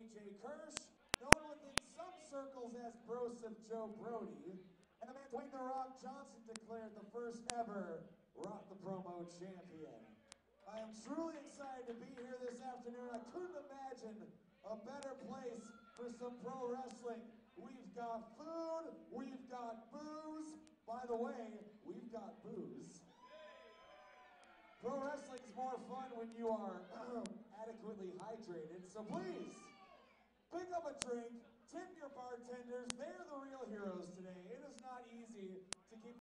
DJ Kirsch, known within some circles as Broseph Joe Brody, and the man Dwayne The Rock Johnson declared the first ever Rock the Promo champion. I am truly excited to be here this afternoon. I couldn't imagine a better place for some pro wrestling. We've got food, we've got booze. By the way, we've got booze. Pro wrestling is more fun when you are adequately hydrated, so please, pick up a drink, tip your bartenders. They're the real heroes today. It is not easy to keep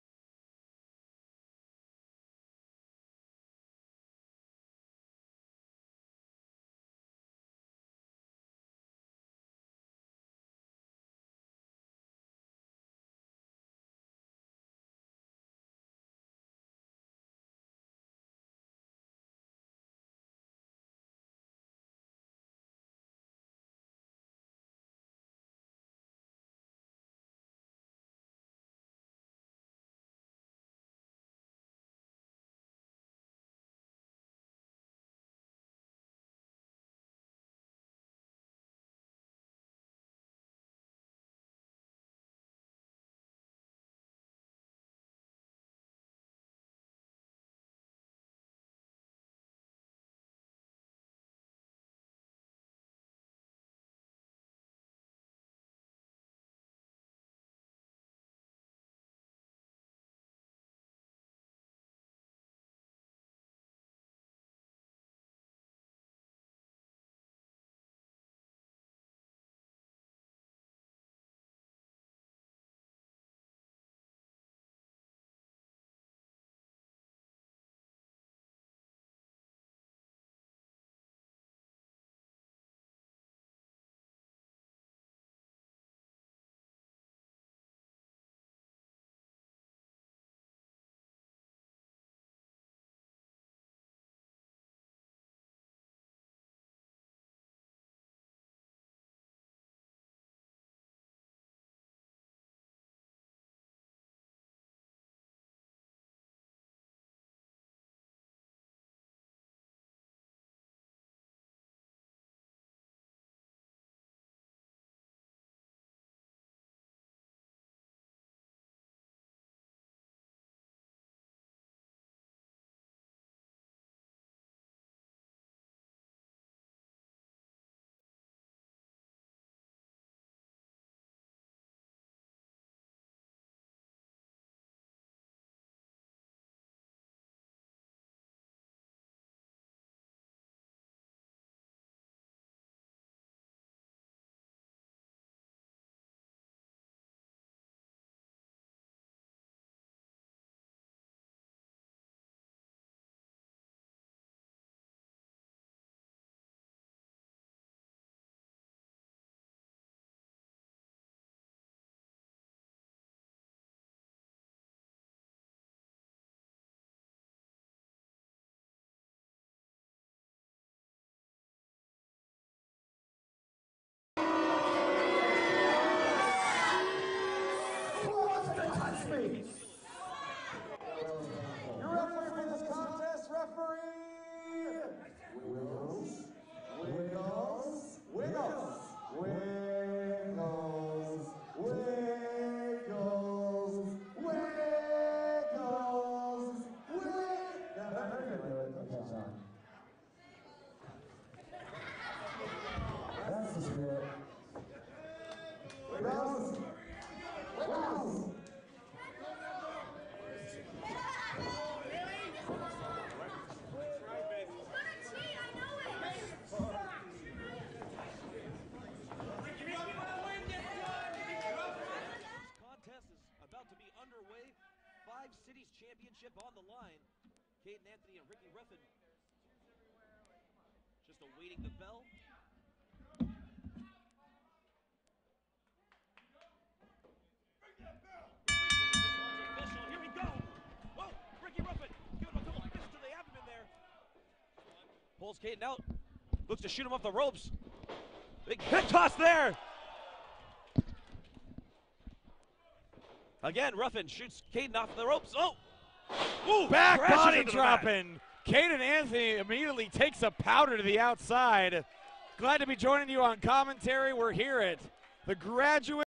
Your referee for this contest, referee Wiggles, Wiggles, Wiggles, Wiggles, Wiggles, Wiggles, That's the spirit. Wiggles, Wiggles. Cities championship on the line. Caden Anthony and Ricky Ruffin just awaiting the bell. Here we go. Whoa, Ricky Ruffin giving him a couple fists to the abdomen there. Pulls Caden out. Looks to shoot him off the ropes. Big hip toss there. Again, Ruffin shoots Caden off the ropes. Oh! Ooh, back body dropping. Caden Anthony immediately takes a powder to the outside. Glad to be joining you on commentary. We're here at the graduate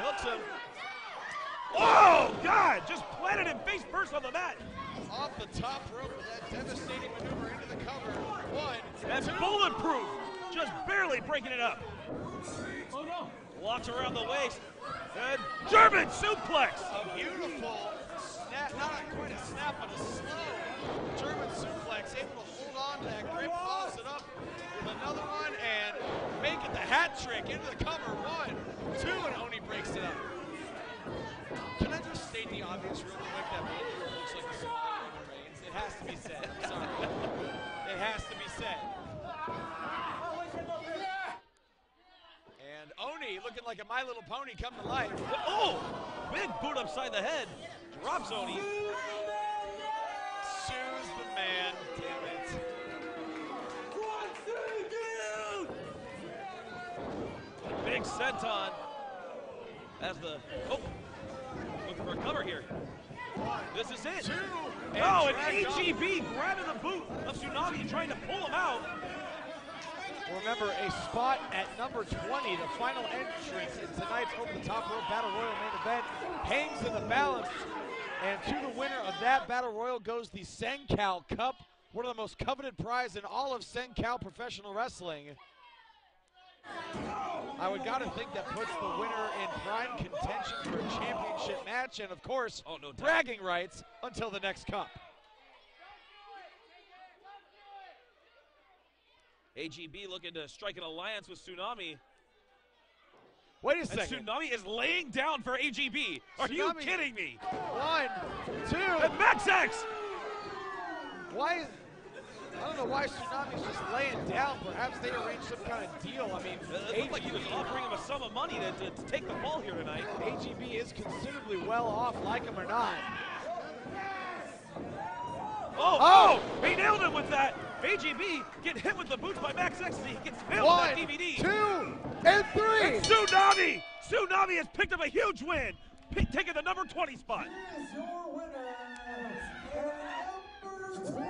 hooks him. Oh, God! Just planted him face first on the mat. Off the top rope with that devastating maneuver into the cover. One, That's two. bulletproof. Just barely breaking it up. Oh, no. Walks around the waist. And German suplex. A beautiful snap, not quite a snap, but a slow German suplex. Able to hold on to that grip, follows it up with another one, and make it the hat trick into the cover. 1, 2, and Oni breaks it up. Can I just state the obvious real quick that Bodhi looks like a small Roman Reigns? It has to be said. I'm sorry. It has to be said. And Oni looking like a My Little Pony come to life. Oh! Big boot upside the head. Drops Oni. Sues the man. Damn it. Big senton. As the... Oh! Looking for a cover here. This is it. 2. Oh, and AGB grabbing the boot of Tsunami and trying to pull him out. Remember, a spot at number 20, the final entrance in tonight's over-the-top rope Battle Royal main event, hangs in the balance. And to the winner of that Battle Royal goes the Cen-Cal Cup, one of the most coveted prizes in all of Cen-Cal professional wrestling. I would gotta think that puts the winner in prime contention for a championship match, and of course, bragging rights until the next cup. AGB looking to strike an alliance with Tsunami. Wait a second. And Tsunami is laying down for AGB. Are you kidding me? 1, 2. And Max X! Why is... I don't know why Tsunami's just laying down. Perhaps they arranged some kind of deal. I mean, it looked like he was offering him a sum of money to take the fall here tonight. AGB is considerably well off, like him or not. Oh! He nailed him with that. AGB getting hit with the boots by Max X as he gets nailed with that DVD. 2, and 3. And Tsunami! Tsunami has picked up a huge win, taking the number 20 spot. Here is your winner, number 20.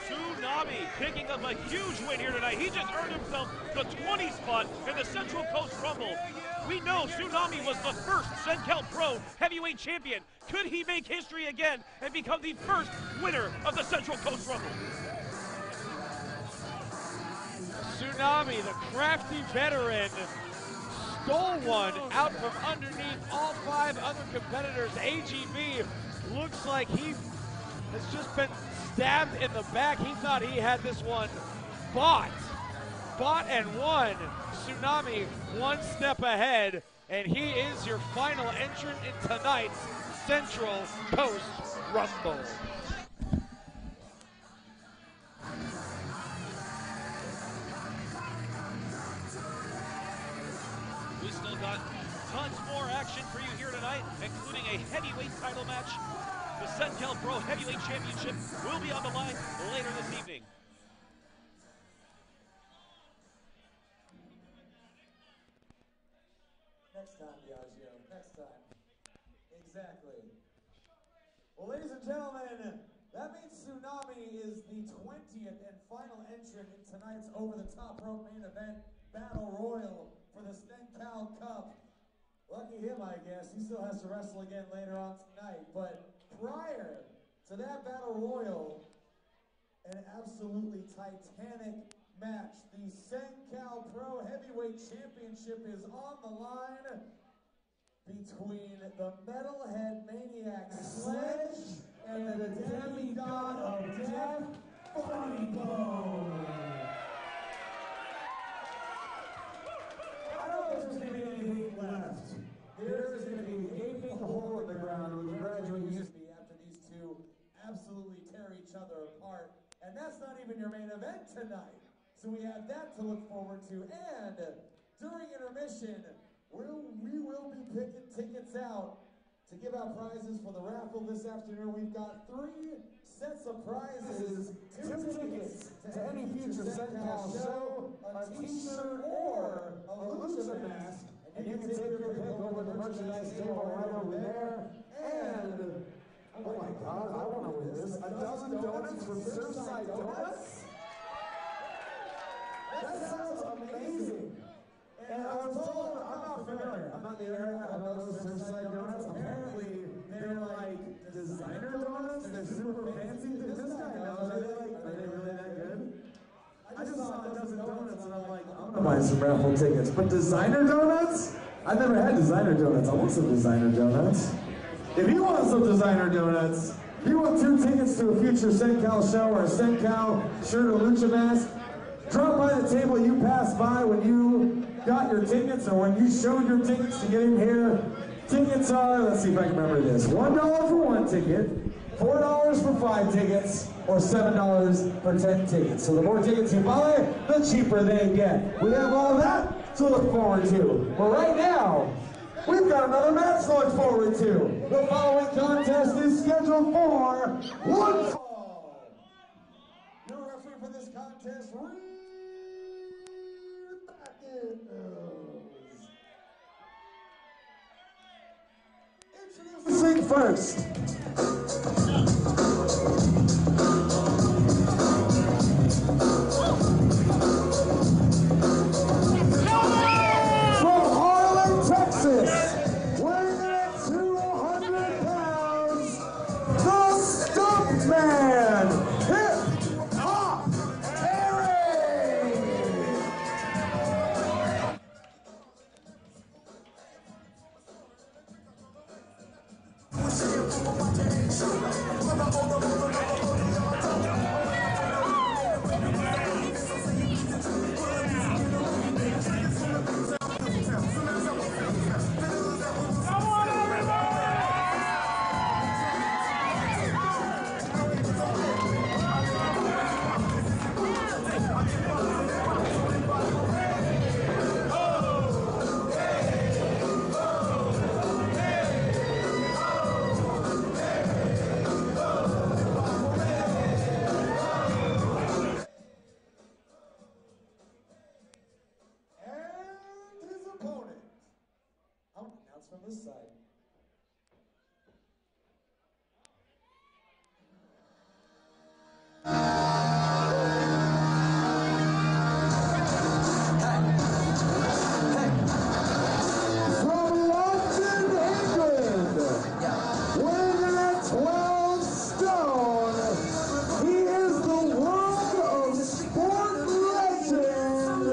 Tsunami picking up a huge win here tonight. He just earned himself the 20 spot in the Central Coast Rumble. We know Tsunami was the first Cen-Cal Pro Heavyweight Champion. Could he make history again and become the first winner of the Central Coast Rumble? Tsunami, the crafty veteran, stole one out from underneath all 5 other competitors. AGB looks like he has just been stabbed in the back. He thought he had this one bought and won. Tsunami 1 step ahead, and he is your final entrant in tonight's Central Coast Rumble. We still got tons more action for you here tonight, including a heavyweight title match. The Cen-Cal Pro Heavyweight Championship will be on the line later this evening. Next time, Diageo. Next time. Exactly. Well, ladies and gentlemen, that means Tsunami is the 20th and final entrant in tonight's over-the-top rope main event Battle Royal for the Cen-Cal Cup. Lucky him, I guess. He still has to wrestle again later on tonight. But prior to that Battle Royal, an absolutely titanic match. The Cen-Cal Pro Heavyweight Championship is on the line between the Metalhead Maniac Sledge and the demigod of death, Funny Bone. I don't think there's going to be anything left. There is going to be a gaping hole in the ground with graduate used to be after these two absolutely tear each other apart. And that's not even your main event tonight. So we have that to look forward to. And during intermission, we will be picking tickets out to give out prizes for the raffle this afternoon. We've got 3 sets of prizes, 2 tickets to any future Cen-Cal show, a t-shirt or a lucha mask. And you can take your pick over the merchandise table right over there. donuts from Surfside Donuts? That sounds amazing. And I was told, I'm not familiar. I'm not in the area about those Surfside Donuts. Apparently, they're like designer donuts. They're super fancy. This guy knows. Are they really that good? I just saw a dozen donuts and I'm like, I'm gonna buy some raffle tickets. But designer donuts? I've never had designer donuts. I want some designer donuts. If you want some designer donuts, if you want 2 tickets to a future Cen-Cal show or a Cen-Cal shirt or lucha mask, drop by the table you passed by when you got your tickets or when you showed your tickets to get in here. Tickets are, let's see if I can remember this, $1 for 1 ticket, $4 for 5 tickets, or $7 for 10 tickets. So the more tickets you buy, the cheaper they get. We have all that to look forward to. But right now, we've got another match to look forward to. The following contest is scheduled for one fall. Your referee for this contest, Introducing first. From Harlan, Texas, weighing in at 200 pounds, the Stuntman, Hip Hop Harry. From this side. From London, England, weighing in at 12 stone, he is the world of sport legend,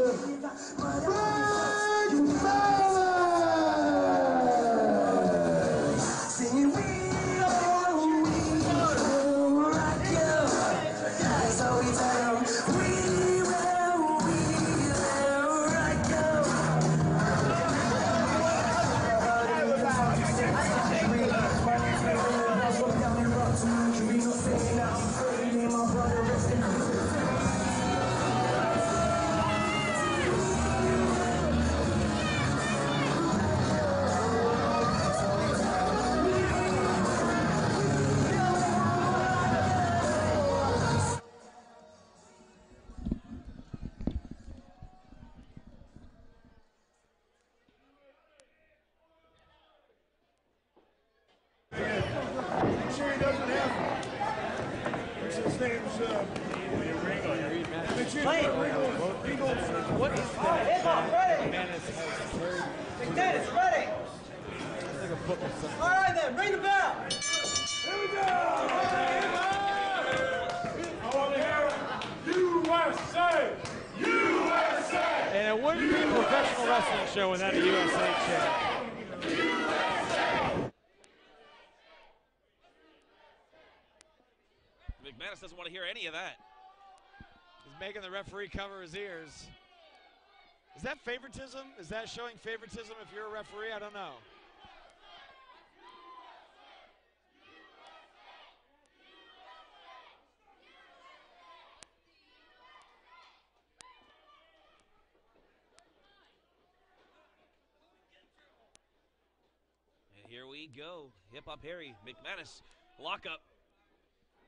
What is that? McManus has carried. McManus, ready! It's like a book or something. All right then, ring the bell! Here we go! I want to hear USA! USA! And it wouldn't be a professional wrestling show without a USA chant. McManus doesn't want to hear any of that. He's making the referee cover his ears. Is that favoritism? Is that showing favoritism if you're a referee? I don't know. And here we go. Hip Hop Harry, McManus, lockup.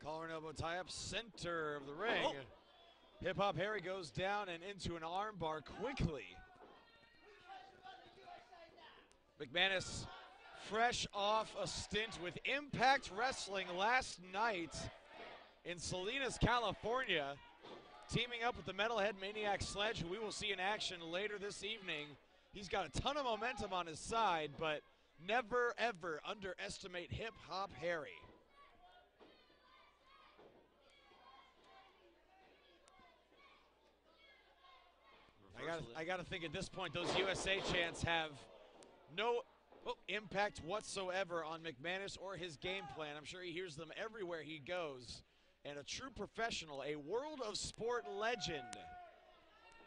Collar and elbow tie up, center of the ring. Oh. Hip Hop Harry goes down and into an armbar quickly. McManus, fresh off a stint with Impact Wrestling last night, in Salinas, California, teaming up with the Metalhead Maniac Sledge, who we will see in action later this evening. He's got a ton of momentum on his side, but never, ever underestimate Hip Hop Harry. I gotta think at this point those USA chants have no impact whatsoever on McManus or his game plan. I'm sure he hears them everywhere he goes. And a true professional, a world of sport legend.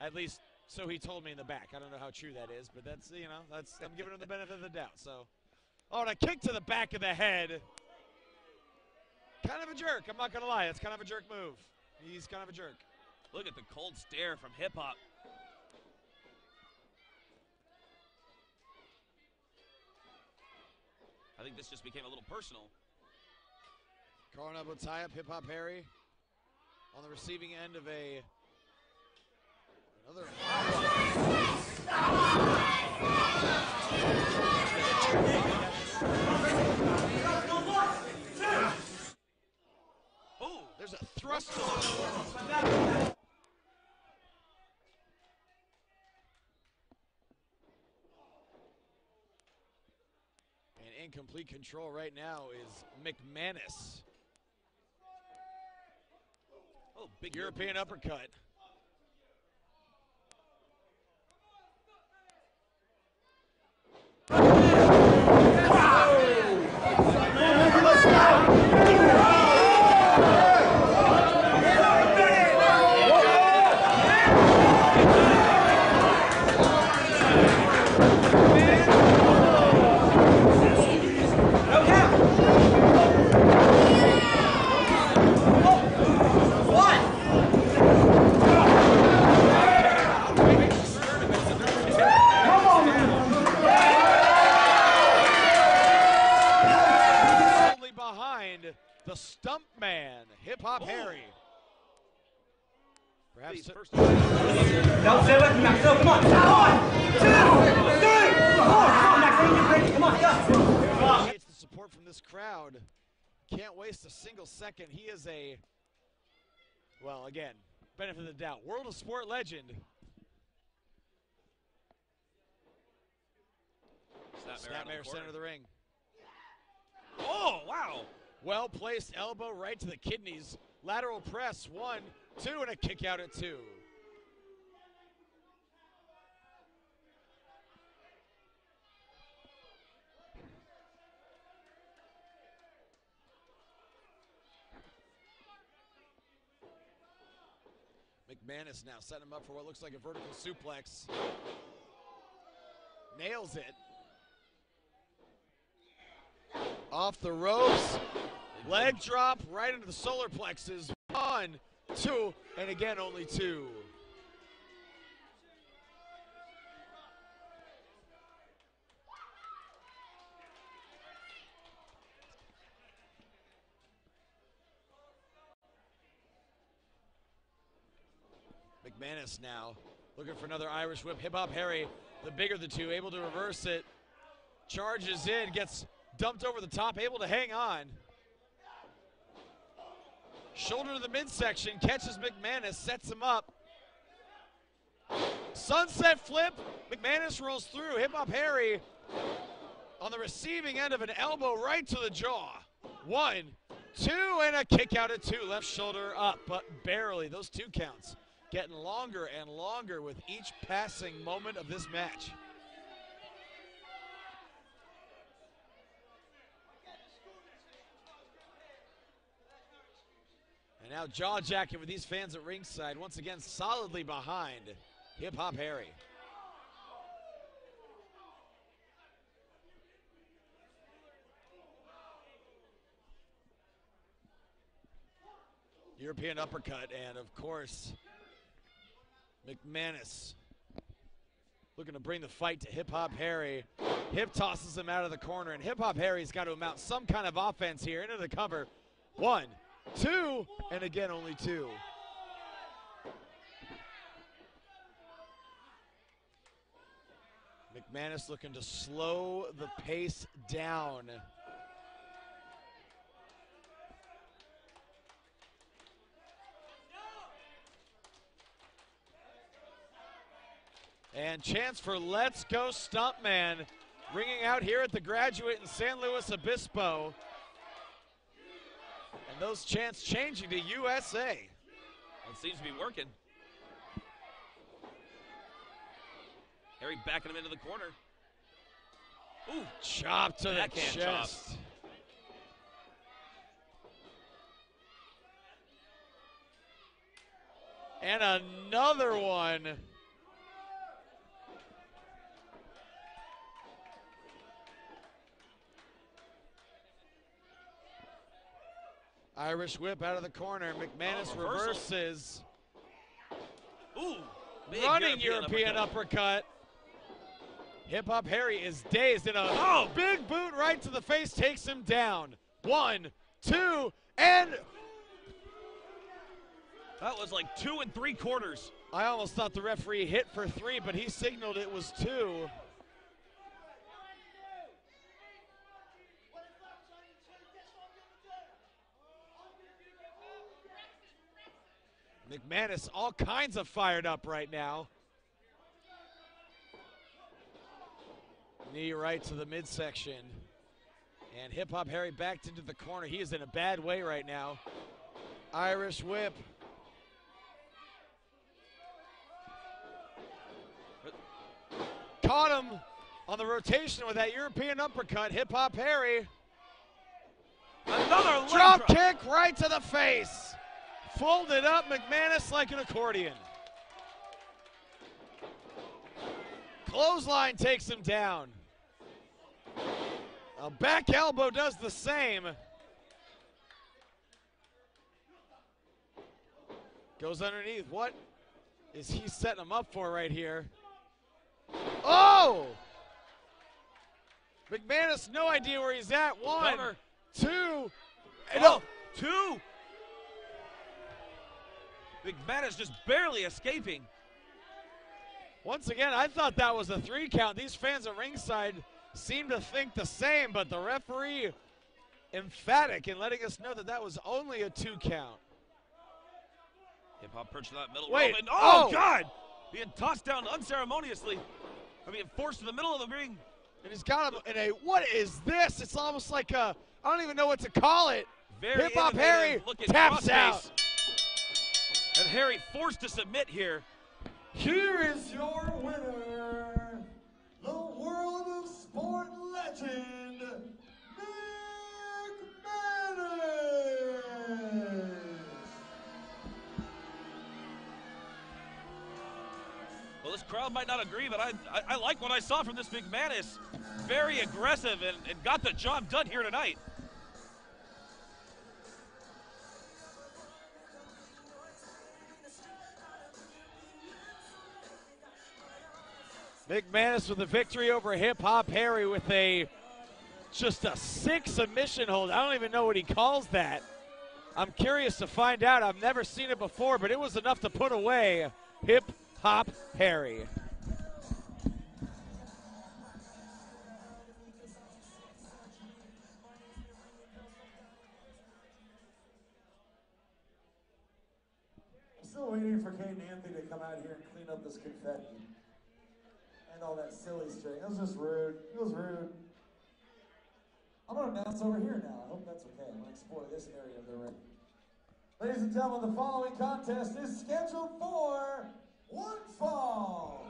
At least so he told me in the back. I don't know how true that is, but that's, you know, I'm giving him the benefit of the doubt. So, oh, and a kick to the back of the head. Kind of a jerk, I'm not gonna lie. It's kind of a jerk move. He's kind of a jerk. Look at the cold stare from Hip Hop. I think this just became a little personal. Coronado tie up, Hip Hop Harry on the receiving end of another. Oh, there's a thrust to the and in complete control right now is McManus. Oh, big European uppercut. The stump man, Hip Hop Harry. Perhaps first. Don't stay away from Max. Come on. 1, 2, 3. Come on, go. It's the support from this crowd. Can't waste a single second. He is a, well, again, benefit of the doubt, world of sport legend. Snapmare center of the ring. Oh, wow. Well-placed elbow right to the kidneys. Lateral press, 1, 2, and a kick out at 2. McManus now setting him up for what looks like a vertical suplex. Nails it. Off the ropes. Leg drop right into the solar plexus. 1, 2, and again only 2. McManus now looking for another Irish whip. Hip Hop Harry, the bigger of the two, able to reverse it. Charges in, gets dumped over the top, able to hang on. Shoulder to the midsection, catches McManus, sets him up. Sunset flip, McManus rolls through. Hip Hop Harry on the receiving end of an elbow right to the jaw. 1, 2, and a kick out at 2. Left shoulder up, but barely. Those 2 counts getting longer and longer with each passing moment of this match. And now jaw jacking with these fans at ringside, once again solidly behind Hip Hop Harry. European uppercut, and of course, McManus looking to bring the fight to Hip Hop Harry. Hip tosses him out of the corner, and Hip Hop Harry's got to mount some kind of offense here into the cover. 1, 2, and again only 2. McManus looking to slow the pace down. And chance for Let's Go Stuntman ringing out here at the Graduate in San Luis Obispo. And those chants changing to USA. It seems to be working. Harry backing him into the corner. Ooh, chop to the chest. Chop. And another one. Irish whip out of the corner. McManus reverses. Ooh, big running European uppercut. Hip Hop Harry is dazed, and a big boot right to the face takes him down. 1, 2, and that was like 2 3/4. I almost thought the referee hit for 3, but he signaled it was 2. McManus all kinds of fired up right now. Knee right to the midsection. And Hip Hop Harry backed into the corner. He is in a bad way right now. Irish whip. Caught him on the rotation with that European uppercut. Hip Hop Harry. Another drop kick right to the face. Folded up McManus like an accordion. Clothesline takes him down. A back elbow does the same. Goes underneath. What is he setting him up for right here? Oh! McManus, no idea where he's at. 1, 2, and oh, 2. McManus just barely escaping. Once again, I thought that was a 3 count. These fans at ringside seem to think the same, but the referee emphatic in letting us know that that was only a 2 count. Hip Hop perched in that middle Wait, rope, and oh God! Being tossed down unceremoniously. I mean, forced to the middle of the ring. And he's got him in a, what is this? It's almost like a, I don't even know what to call it. Hip Hop Harry taps out. And Harry forced to submit here. Here is your winner, the World of Sport legend, McManus. Well, this crowd might not agree, but I like what I saw from this McManus. Very aggressive and got the job done here tonight. McManus with a victory over Hip Hop Harry with just a 6 submission hold. I don't even know what he calls that. I'm curious to find out. I've never seen it before, but it was enough to put away Hip Hop Harry. I'm still waiting for Kate and Anthony to come out here and clean up this confetti. And all that silly string. That was just rude. It was rude. I'm going to announce over here now. I hope that's okay. I'm going to explore this area of the ring. Ladies and gentlemen, the following contest is scheduled for 1 fall.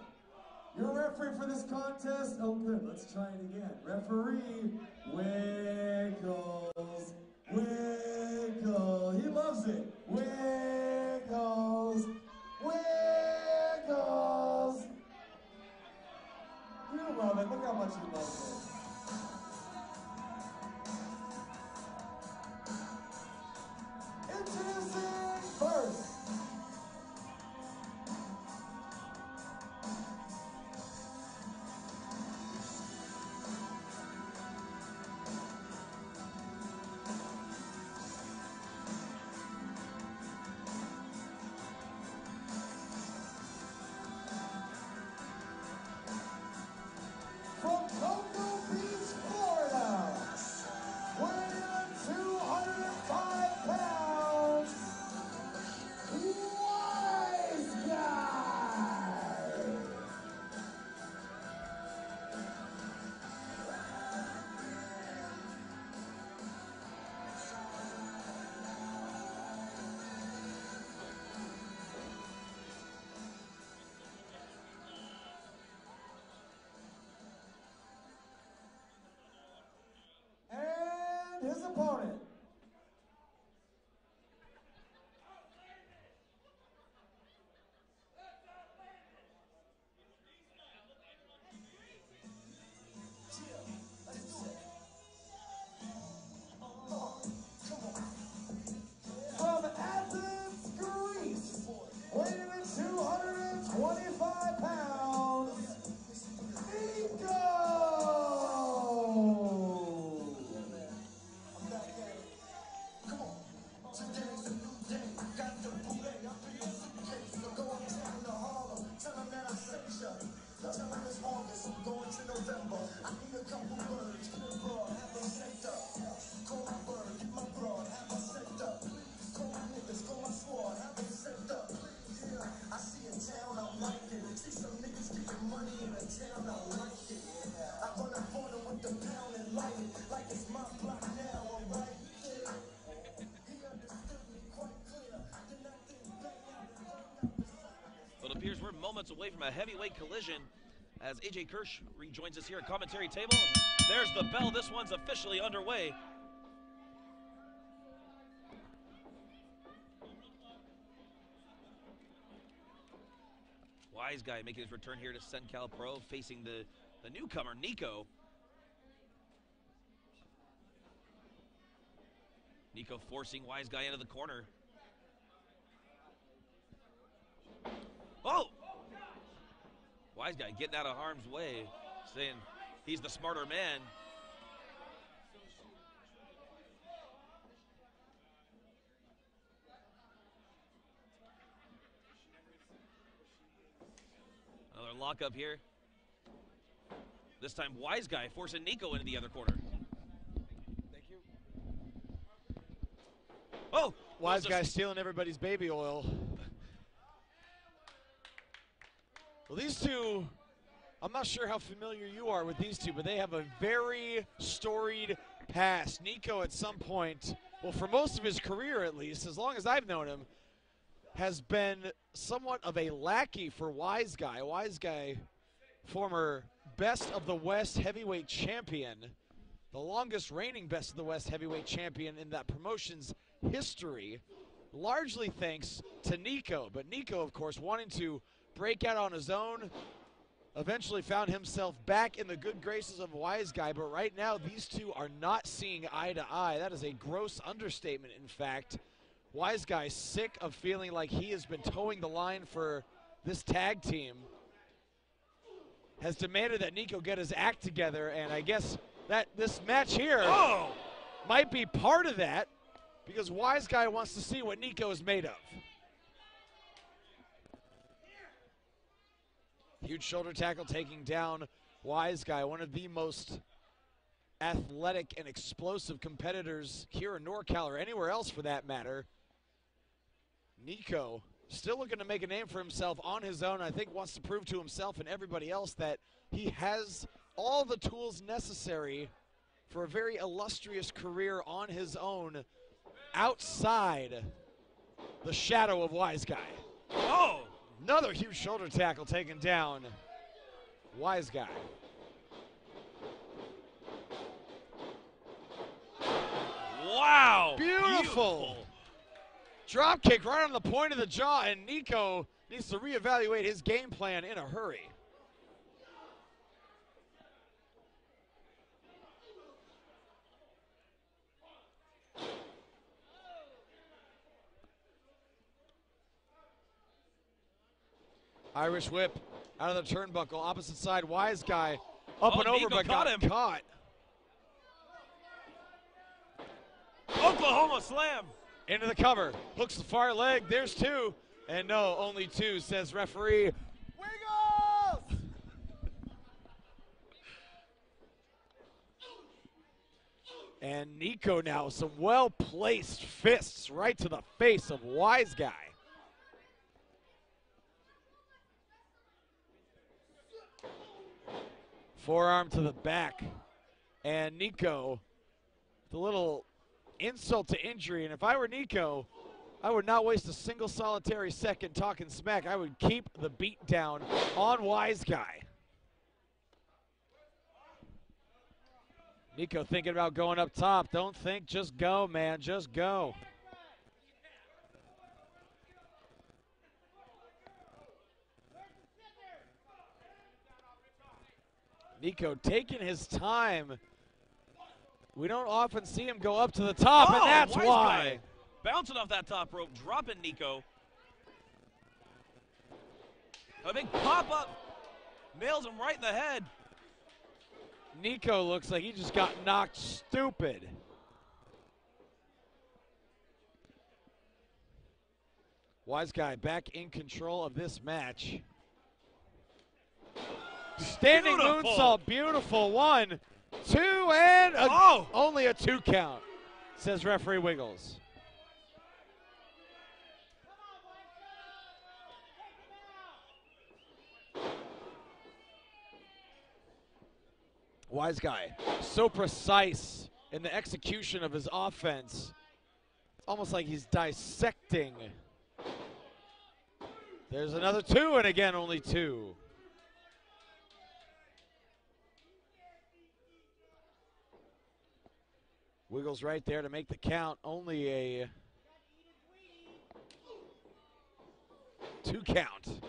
Your referee for this contest, oh good, let's try it again. Referee, Wiggles, Wiggle. He loves it. Wiggles, Wiggles. You love it. Look how much you love it. Introducing first. his opponent. From Athens, Greece, weighing in at 225 pounds, Nico! Well, it appears we're moments away from a heavyweight collision as AJ Kirsch rejoins us here at commentary table. There's the bell. This one's officially underway. Wiseguy making his return here to Cen-Cal Pro, facing the newcomer, Nico. Nico forcing Wiseguy into the corner. Oh! Wiseguy getting out of harm's way, saying he's the smarter man. Another lockup here. This time Wiseguy forcing Nico into the other corner. Thank you. Oh! Wiseguy stealing everybody's baby oil. Well, these two, I'm not sure how familiar you are with these two, but they have a very storied past. Nico at some point, well, for most of his career at least, as long as I've known him, has been somewhat of a lackey for Wiseguy. Wiseguy, former Best of the West heavyweight champion, the longest reigning Best of the West heavyweight champion in that promotion's history, largely thanks to Nico. But Nico, of course, wanting to break out on his own, eventually found himself back in the good graces of Wiseguy, but right now these two are not seeing eye to eye. That is a gross understatement, in fact. Wiseguy, sick of feeling like he has been towing the line for this tag team, has demanded that Nico get his act together, and I guess that this match here might be part of that, because Wiseguy wants to see what Nico is made of. Huge shoulder tackle taking down Wiseguy, one of the most athletic and explosive competitors here in NorCal or anywhere else for that matter. Nico still looking to make a name for himself on his own. I think wants to prove to himself and everybody else that he has all the tools necessary for a very illustrious career on his own outside the shadow of Wiseguy. Oh! Another huge shoulder tackle taken down Wiseguy. Wow! Beautiful. Drop kick right on the point of the jaw, and Nico needs to reevaluate his game plan in a hurry. Irish whip out of the turnbuckle, opposite side, Wiseguy up and over, Nico but got him. caught. Oklahoma slam. Into the cover, hooks the far leg, there's two. And no, only two, says referee. Wiggles! And Nico now, some well-placed fists right to the face of Wiseguy. Forearm to the back. And Nico, the little insult to injury. And if I were Nico, I would not waste a single solitary second talking smack. I would keep the beat down on Wiseguy. Nico thinking about going up top. Don't think, just go, man, just go. Nico taking his time. We don't often see him go up to the top, and that's why. Bouncing off that top rope, dropping Nico. A big pop-up. Nails him right in the head. Nico looks like he just got knocked stupid. Wiseguy back in control of this match. Standing moonsault, beautiful. 1, 2, and only a 2 count, says referee Wiggles. Wiseguy, so precise in the execution of his offense. It's almost like he's dissecting. There's another 2, and again, only 2. Wiggles right there to make the count. Only a 2 count.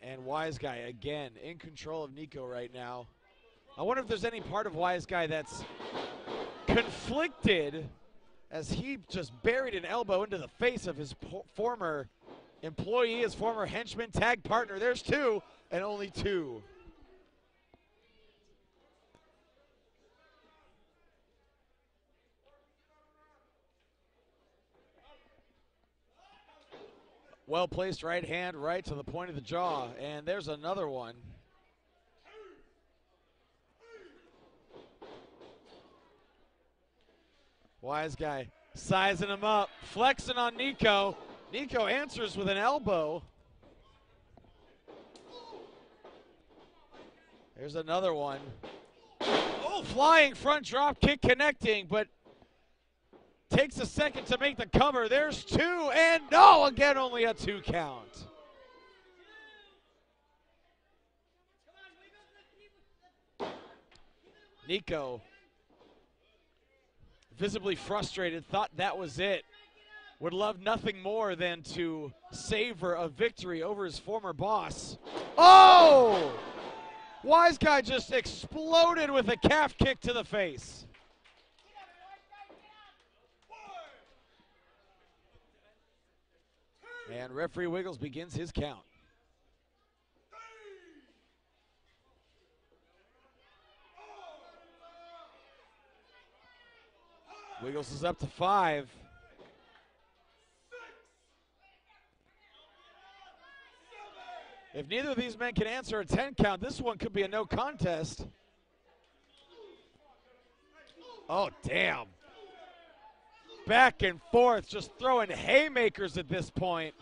And Wiseguy again in control of Nico right now. I wonder if there's any part of Wiseguy that's conflicted as he just buried an elbow into the face of his former employee, his former henchman, tag partner. There's 2 and only 2. Well-placed right hand right to the point of the jaw, and there's another one. Wiseguy sizing him up, flexing on Nico. Nico answers with an elbow. There's another one. Oh, flying front drop kick connecting, but takes a second to make the cover. There's 2, and no, again, only a 2 count. Nico, visibly frustrated, thought that was it. Would love nothing more than to savor a victory over his former boss. Oh! Wiseguy just exploded with a calf kick to the face. And referee Wiggles begins his count. Wiggles is up to 5. If neither of these men can answer a 10 count, this one could be a no contest. Oh, damn. Back and forth, just throwing haymakers at this point.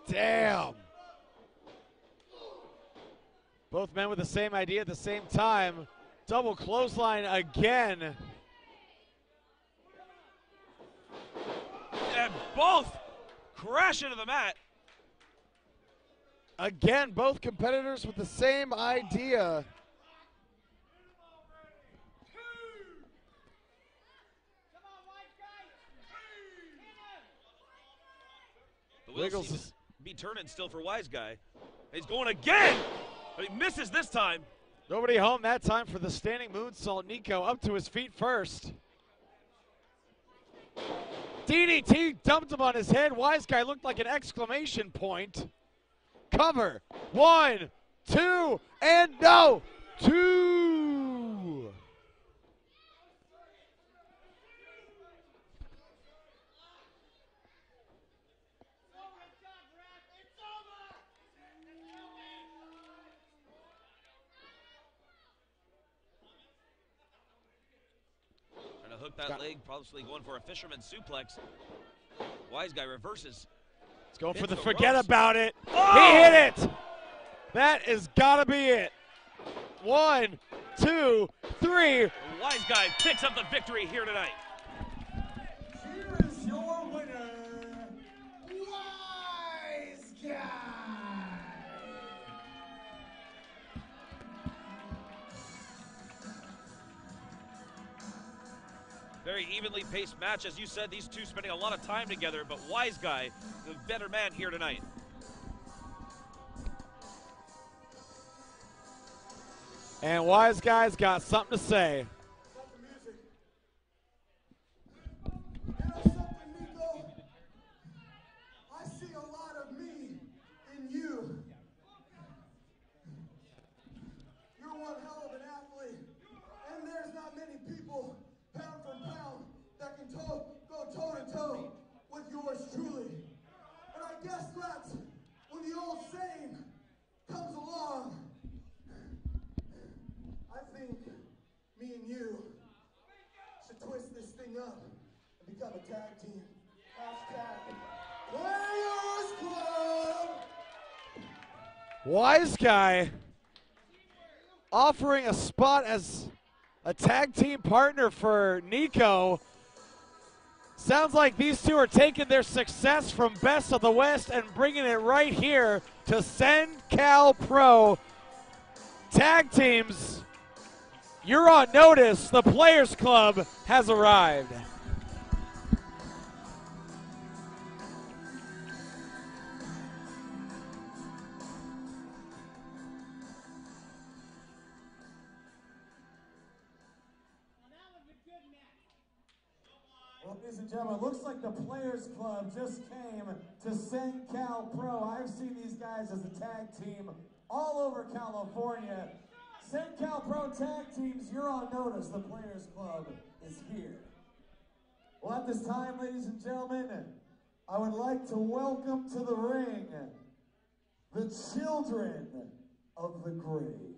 Damn. Both men with the same idea at the same time. Double clothesline again. And both crash into the mat. Again, both competitors with the same idea. The Wiggles is be turning still for Wiseguy. He's going again, but he misses this time. Nobody home that time for the standing moonsault. Nico up to his feet first. DDT dumped him on his head. Wiseguy looked like an exclamation point. Cover. 1, 2, and no. 2. Trying to hook that leg, probably going for a fisherman suplex. Wiseguy reverses. He's going for the forget ropes. about it. Oh! He hit it. That is gotta be it. 1, 2, 3. Wiseguy picks up the victory here tonight. Here is your winner, Very evenly paced match. As you said, these two spending a lot of time together, but Wiseguy, the better man here tonight. And Wiseguy's got something to say. Stop the music. You know something, Nico? I see a lot of me in you. You're one hell of an athlete, and there's not many people, pound for pound, that can go toe-to-toe with yours truly. And I guess that's when the old saying comes along. I think me and you should twist this thing up and become a tag team. Hashtag Players Club. Wiseguy offering a spot as a tag team partner for Nico. Sounds like these two are taking their success from Best of the West and bringing it right here to Cen-Cal Pro. Tag teams, you're on notice. The Players Club has arrived. Well, ladies and gentlemen, it looks like the Players Club just came to Cen-Cal Pro. I've seen these guys as a tag team all over California. Cen-Cal Pro tag teams, you're on notice. The Players Club is here. Well, at this time, ladies and gentlemen, I would like to welcome to the ring the children of the grave.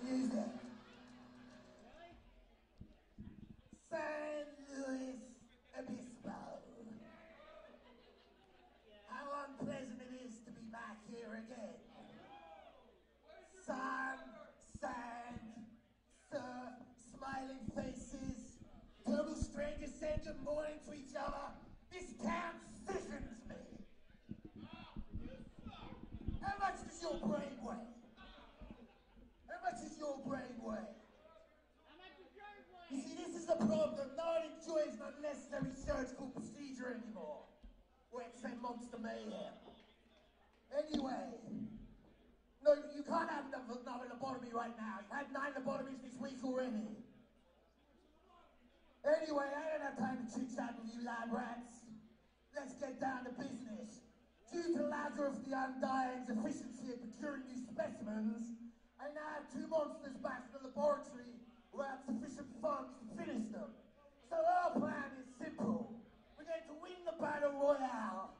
Music. San Luis Obispo. How unpleasant it is to be back here again. Sun, sand, surf, smiling faces, total strangers saying good morning to each other. This town siphons me. How much does your brain weigh? How much is your brain weigh? You see, this is the problem. No one enjoys an unnecessary surgical procedure anymore. Or except monster mayhem. Anyway, no, you can't have another lobotomy right now. You've had 9 lobotomies this week already. Anyway, I don't have time to chit-chat with you lab rats. Let's get down to business. Due to Lazarus the Undying's efficiency at procuring new specimens, I now have 2 monsters back in the laboratory without sufficient funds to finish them. So our plan is simple. We're going to win the Battle Royale.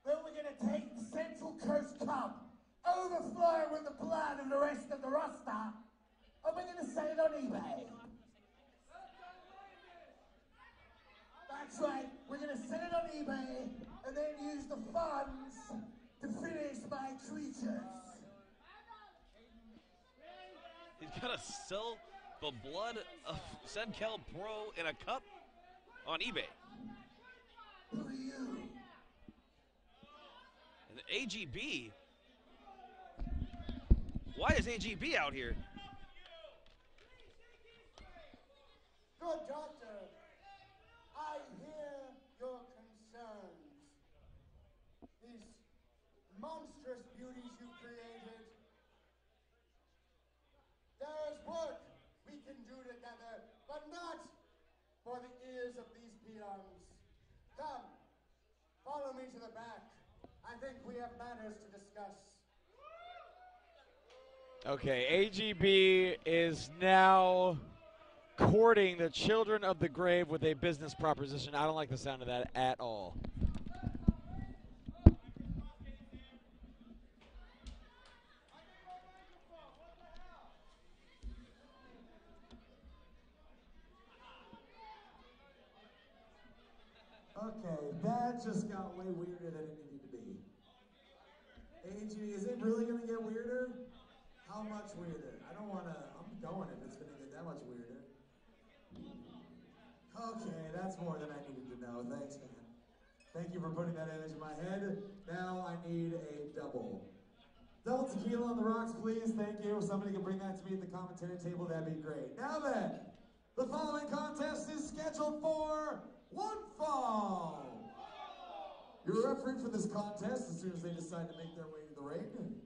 Then we're going to take the Central Coast Cup, overflowing with the blood of the rest of the roster, and we're going to sell it on eBay. That's right. We're going to sell it on eBay and then use the funds to finish my creatures. He's got to sell the blood of Cen-Cal Pro in a cup on eBay. Who are you? And AGB. Why is AGB out here? Good doctor. I hear your concerns. These monstrous beauties you created. There is work we can do together, but not for the ears of these peons. Come, follow me to the back. I think we have matters to discuss. Okay, AGB is now courting the children of the grave with a business proposition. I don't like the sound of that at all. Okay, that just got way weirder than it needed to be. AG, is it really gonna get weirder? How much weirder? I don't wanna, I'm going if it's gonna get that much weirder. Okay, that's more than I needed to know. Thanks, man. Thank you for putting that image in my head. Now I need a double. Double tequila on the rocks, please. Thank you. If somebody can bring that to me at the commentary table, that'd be great. Now then, the following contest is scheduled for one fall. You're refereeing for this contest as soon as they decide to make their way to the ring.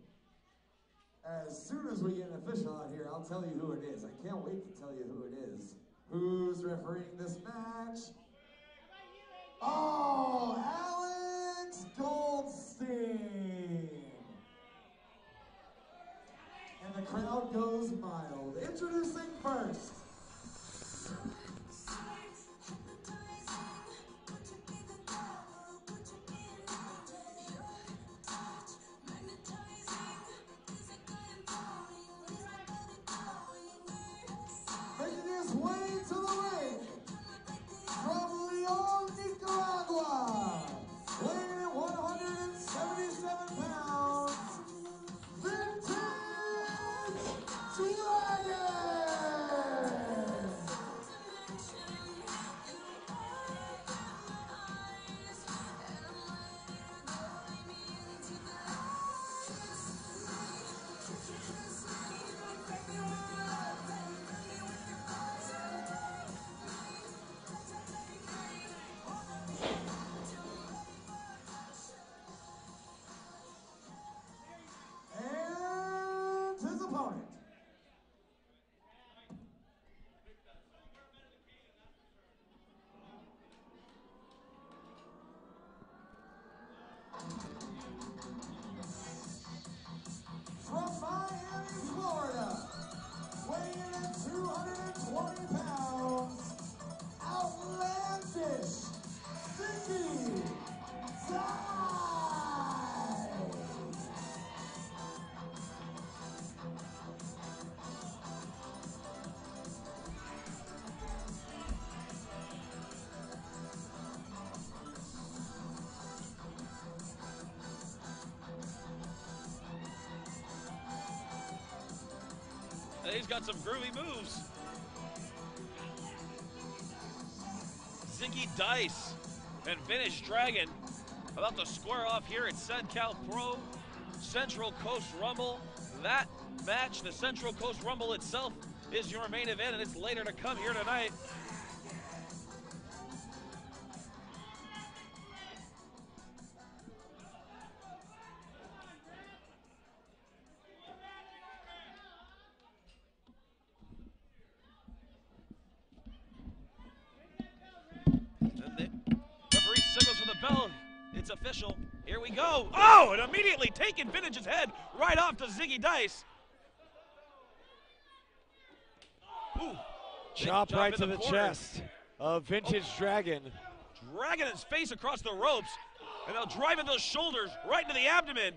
As soon as we get an official out here, I'll tell you who it is. I can't wait to tell you who it is. Who's refereeing this match? Oh, Alex Goldstein. And the crowd goes mild. Introducing first. Making his way to the ring from Leon, Nicaragua, weighing in at 177 pounds, Vintage Dragon! And his opponent. From Miami, Florida, weighing in at 220 pounds, outlandish, Ziggy He's got some groovy moves. Ziggy Dice and Vintage Dragon about to square off here at Cen-Cal Pro Central Coast Rumble. That match, the Central Coast Rumble itself, is your main event, and it's later to come here tonight. It's official. Here we go. Oh, and immediately taking Vintage's head right off to Ziggy Dice. Ooh. Chop right to the chest of Vintage Dragon. Dragging his face across the ropes, and they'll drive in those shoulders right into the abdomen.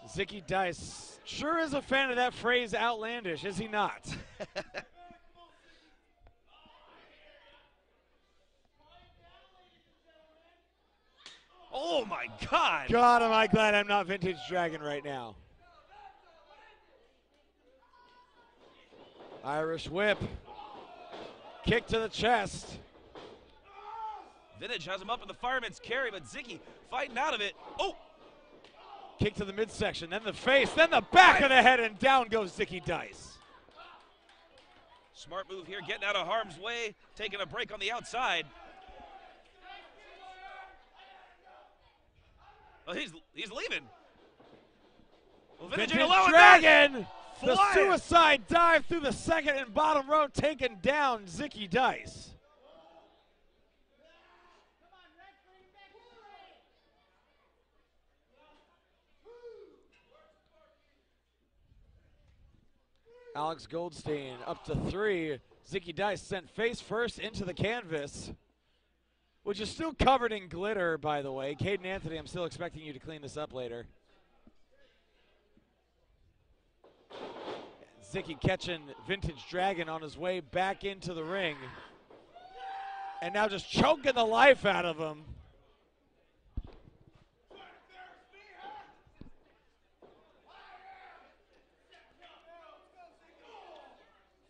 Ziggy Dice sure is a fan of that phrase outlandish, is he not? Oh my God! God, am I glad I'm not Vintage Dragon right now. Irish whip. Kick to the chest. Vintage has him up in the fireman's carry, but Ziggy fighting out of it. Oh! Kick to the midsection, then the face, then the back of the head, and down goes Ziggy Dice. Smart move here, getting out of harm's way, taking a break on the outside. Oh, he's leaving. Well, Vintage Dragon The flying. suicide dive through the second and bottom row, taking down Ziggy Dice. Alex Goldstein up to 3. Ziggy Dice sent face first into the canvas, which is still covered in glitter, by the way. Caden Anthony, I'm still expecting you to clean this up later. Ziggy catching Vintage Dragon on his way back into the ring. And now just choking the life out of him.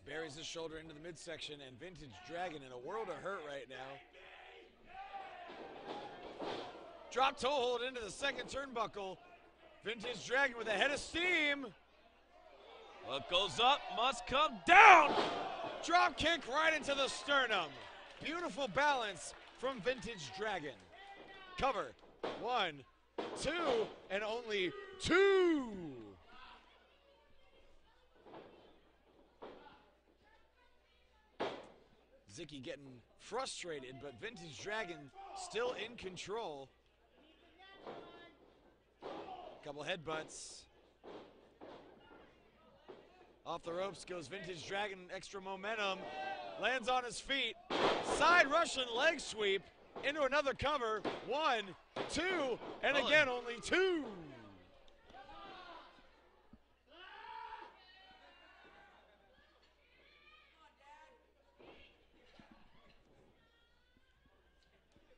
Buries his shoulder into the midsection, and Vintage Dragon in a world of hurt right now. Drop toe hold into the second turnbuckle. Vintage Dragon with a head of steam. What goes up must come down. Drop kick right into the sternum. Beautiful balance from Vintage Dragon. Cover. 1, 2, and only 2. Ziggy getting frustrated, but Vintage Dragon still in control. Couple headbutts. Off the ropes goes Vintage Dragon, extra momentum. Lands on his feet. Side Russian leg sweep into another cover. 1, 2, and again only 2.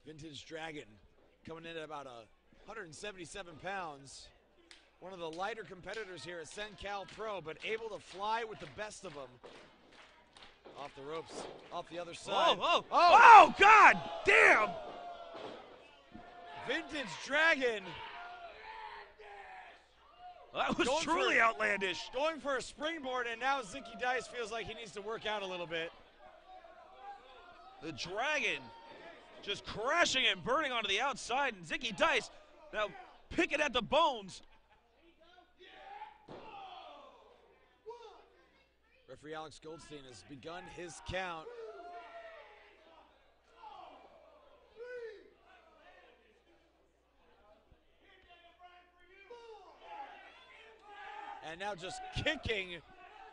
Vintage Dragon coming in at about 177 pounds. One of the lighter competitors here at Cen-Cal Pro, but able to fly with the best of them. Off the ropes, off the other side. Oh, God damn! Vintage Dragon. That was truly outlandish. Going for a springboard, and now Ziggy Dice feels like he needs to work out a little bit. The Dragon just crashing and burning onto the outside, and Ziggy Dice now picking at the bones. Referee Alex Goldstein has begun his count. And now just kicking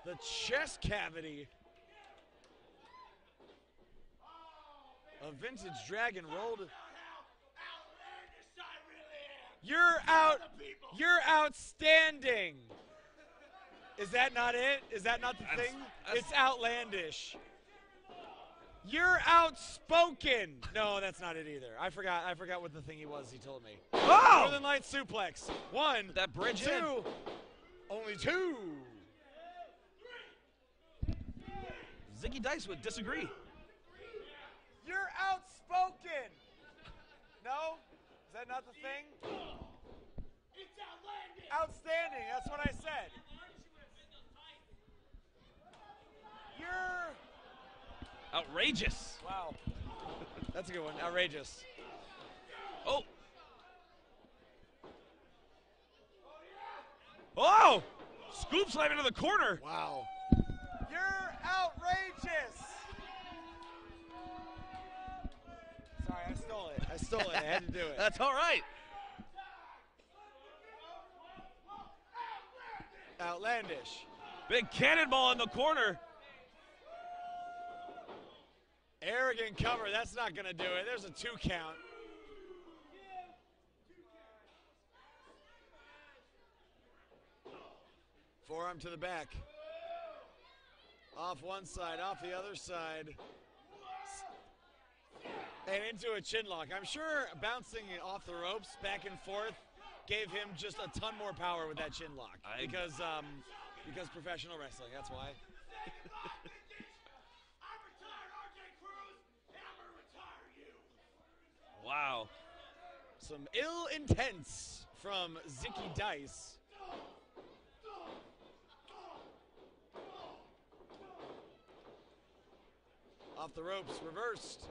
the chest cavity of Vintage Dragon rolled. You're outstanding. Is that not it? Is that not the thing? It's outlandish. You're outspoken. No, that's not it either. I forgot what the thing he was. He told me. Oh! Northern Light suplex. 1, that bridge 2, in. only 2. Ziggy Dice would disagree. You're outspoken. No? Is that not the thing? It's outlandish. Outstanding. That's what I said. You're outrageous. Wow. That's a good one. Outrageous. Oh. Oh! Scoop slam into the corner. Wow. You're outrageous. Sorry, I stole it. I stole it. I had to do it. That's all right. Outlandish. Big cannonball in the corner. Arrogant cover. That's not going to do it. There's a 2 count. Forearm to the back. Off one side, off the other side. And into a chin lock. I'm sure bouncing off the ropes back and forth gave him just a ton more power with that chin lock. Because professional wrestling, that's why. Wow. Some ill intents from Ziggy Dice. Off the ropes, reversed.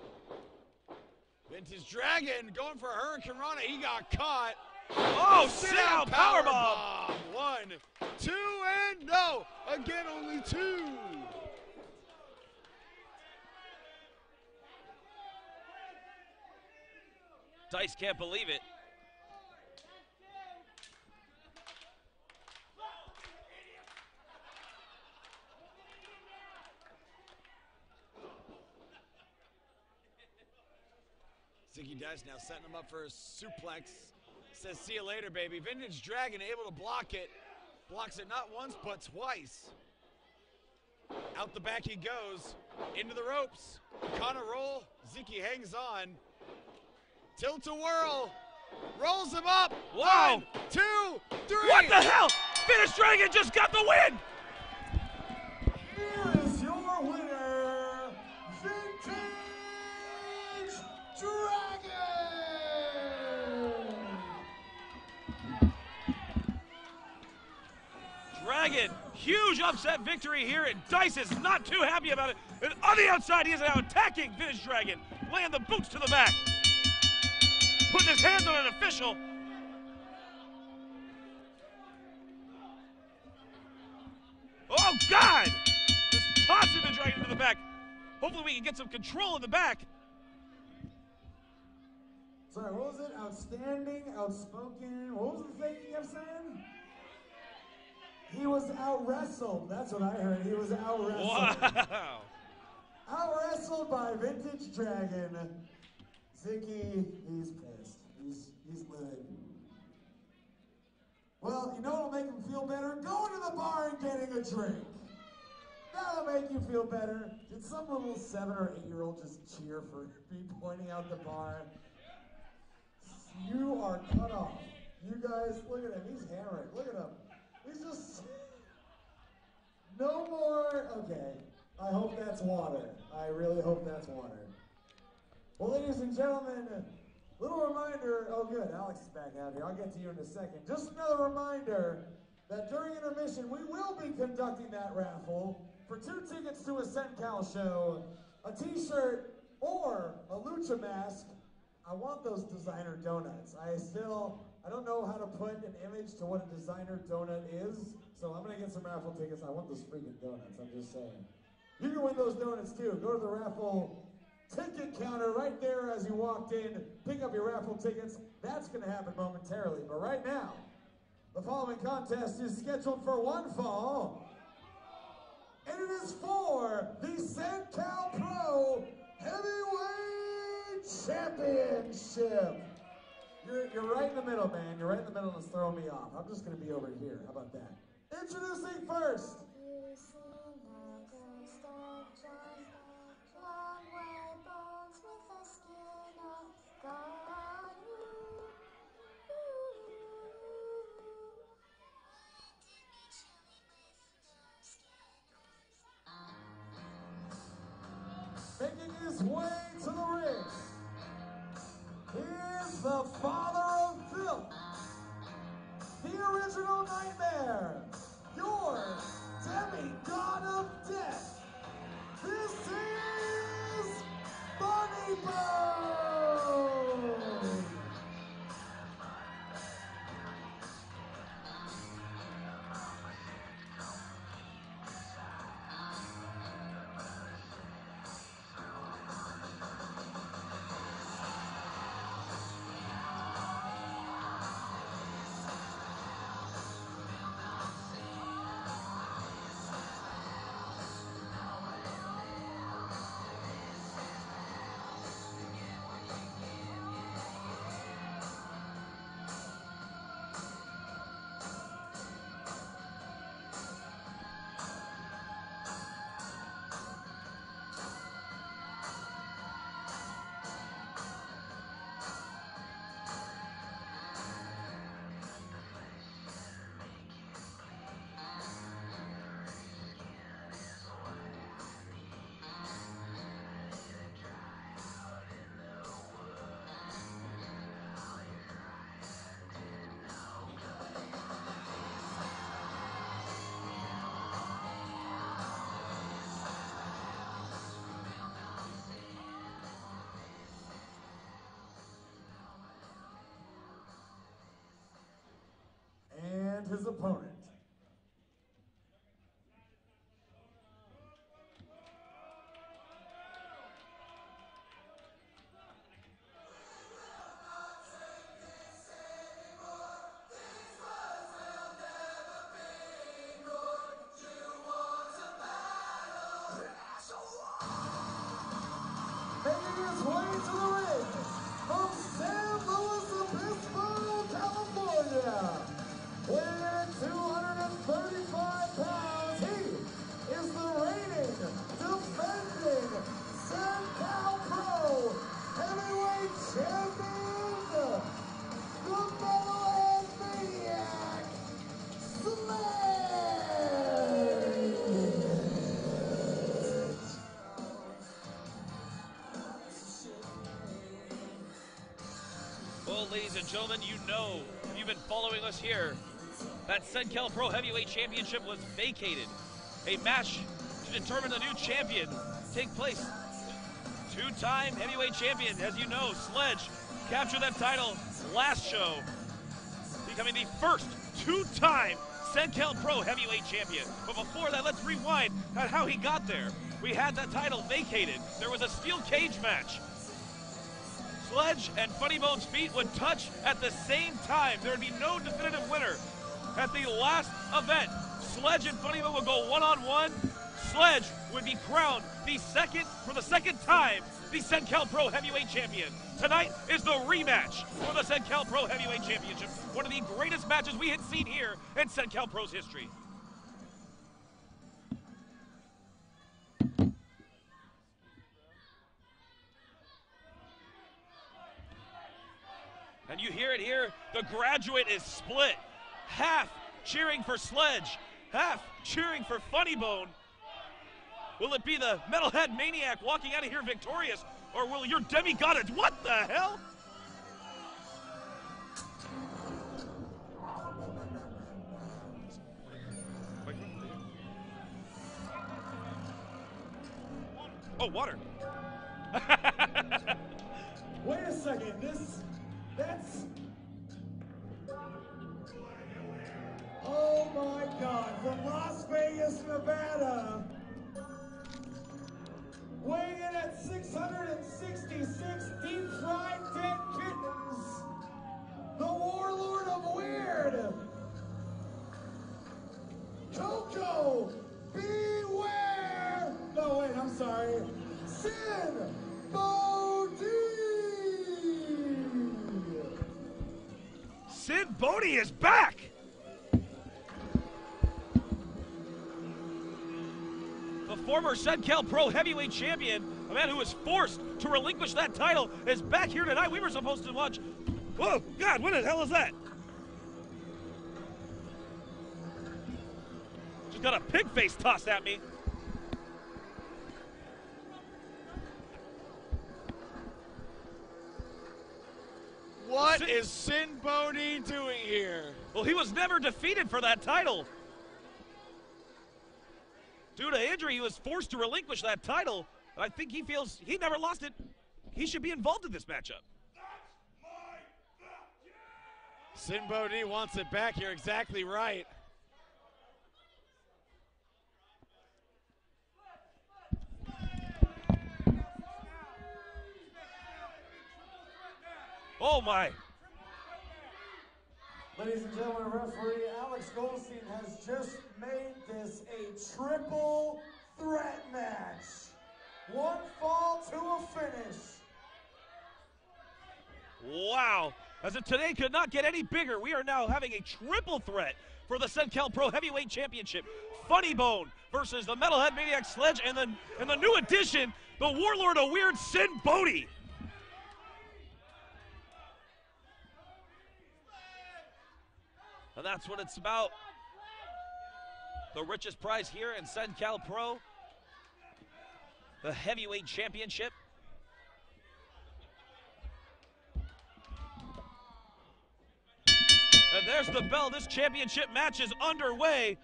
Vintage Dragon going for a Hurricane Rana. He got caught. Oh, sit down powerbomb. 1, 2, and no. Again, only 2. Dice can't believe it. Ziggy does now, setting him up for a suplex. Says, see you later, baby. Vintage Dragon able to block it. Blocks it not once, but twice. Out the back he goes. Into the ropes. Connor roll. Ziggy hangs on. Tilt-a-whirl. Rolls him up. Wow. 1, 2, 3. What the hell? Vintage Dragon just got the win. Here is your winner, Vintage Dragon! Dragon, huge upset victory here, and Dice is not too happy about it. And on the outside, he is now attacking Vintage Dragon, laying the boots to the back. Putting his hands on an official. Oh, God! Just tossing the Dragon to the back. Hopefully we can get some control in the back. Sorry, what was it? Outstanding, outspoken. What was the thing you kept saying? He was out-wrestled. That's what I heard. He was out-wrestled. Wow. Out-wrestled by Vintage Dragon. Ziggy, he's pissed. He's livid. Well, you know what'll make him feel better? Going to the bar and getting a drink. That'll make you feel better. Did some little 7 or 8-year-old just cheer for me pointing out the bar? You are cut off. You guys, look at him. He's hammered. Look at him. He's just... No more... Okay. I hope that's water. I really hope that's water. Well, ladies and gentlemen, little reminder... Oh, good. Alex is back out here. I'll get to you in a second. Just another reminder that during intermission, we will be conducting that raffle for 2 tickets to a Cen-Cal show, a t-shirt, or a lucha mask. I want those designer donuts. I don't know how to put an image to what a designer donut is, so I'm gonna get some raffle tickets. I want those freaking donuts, I'm just saying. You can win those donuts too. Go to the raffle ticket counter right there as you walked in. Pick up your raffle tickets. That's gonna happen momentarily, but right now, the following contest is scheduled for one fall, and it is for the Cen-Cal Pro Heavyweight Championship. You're right in the middle, man. You're right in the middle and it's throwing me off. I'm just going to be over here. How about that? Introducing first. Making his way to the ring. Here's the father of filth, the original Nightmare, your demigod of death. This is Bodhi. And his opponent, and gentlemen, you know, if you've been following us here, that Cen-Cal Pro Heavyweight Championship was vacated. A match to determine the new champion take place. Two-time heavyweight champion, as you know, Sledge captured that title last show, becoming the first two-time Cen-Cal Pro Heavyweight Champion. But before that, let's rewind on how he got there. We had that title vacated. There was a steel cage match. Sledge and Funny Bone's feet would touch at the same time. There would be no definitive winner. At the last event, Sledge and Funny Bone would go one-on-one. Sledge would be crowned for the second time, the Cen-Cal Pro Heavyweight Champion. Tonight is the rematch for the Cen-Cal Pro Heavyweight Championship. One of the greatest matches we had seen here in Cen-Cal Pro's history. And you hear it here, the graduate is split. Half cheering for Sledge, half cheering for Funny Bone. Will it be the Metalhead Maniac walking out of here victorious, or will your demigod, what the hell? Oh, water. Wait a second, that's... Oh my God, from Las Vegas, Nevada, weighing in at 666 deep-fried dead kittens, the Warlord of Weird, Coco, beware! No, wait, I'm sorry. Bodhi! Bodhi is back! The former Cen-Cal Pro Heavyweight Champion, a man who was forced to relinquish that title, is back here tonight. We were supposed to watch... Whoa, God, what the hell is that? Just got a pig face tossed at me. What is Bodhi doing here? Well, he was never defeated for that title. Due to injury, he was forced to relinquish that title. I think he feels he never lost it. He should be involved in this matchup. Bodhi wants it back. You're exactly right. Oh my. Ladies and gentlemen, referee Alex Goldstein has just made this a triple threat match. One fall to a finish. Wow. As if today could not get any bigger, we are now having a triple threat for the Cen-Cal Pro Heavyweight Championship. Funny Bone versus the Metalhead Maniac Sledge, and the new addition, the Warlord of Weird, Bodhi. And that's what it's about. The richest prize here in Cen-Cal Pro, the Heavyweight Championship. And there's the bell. This championship match is underway.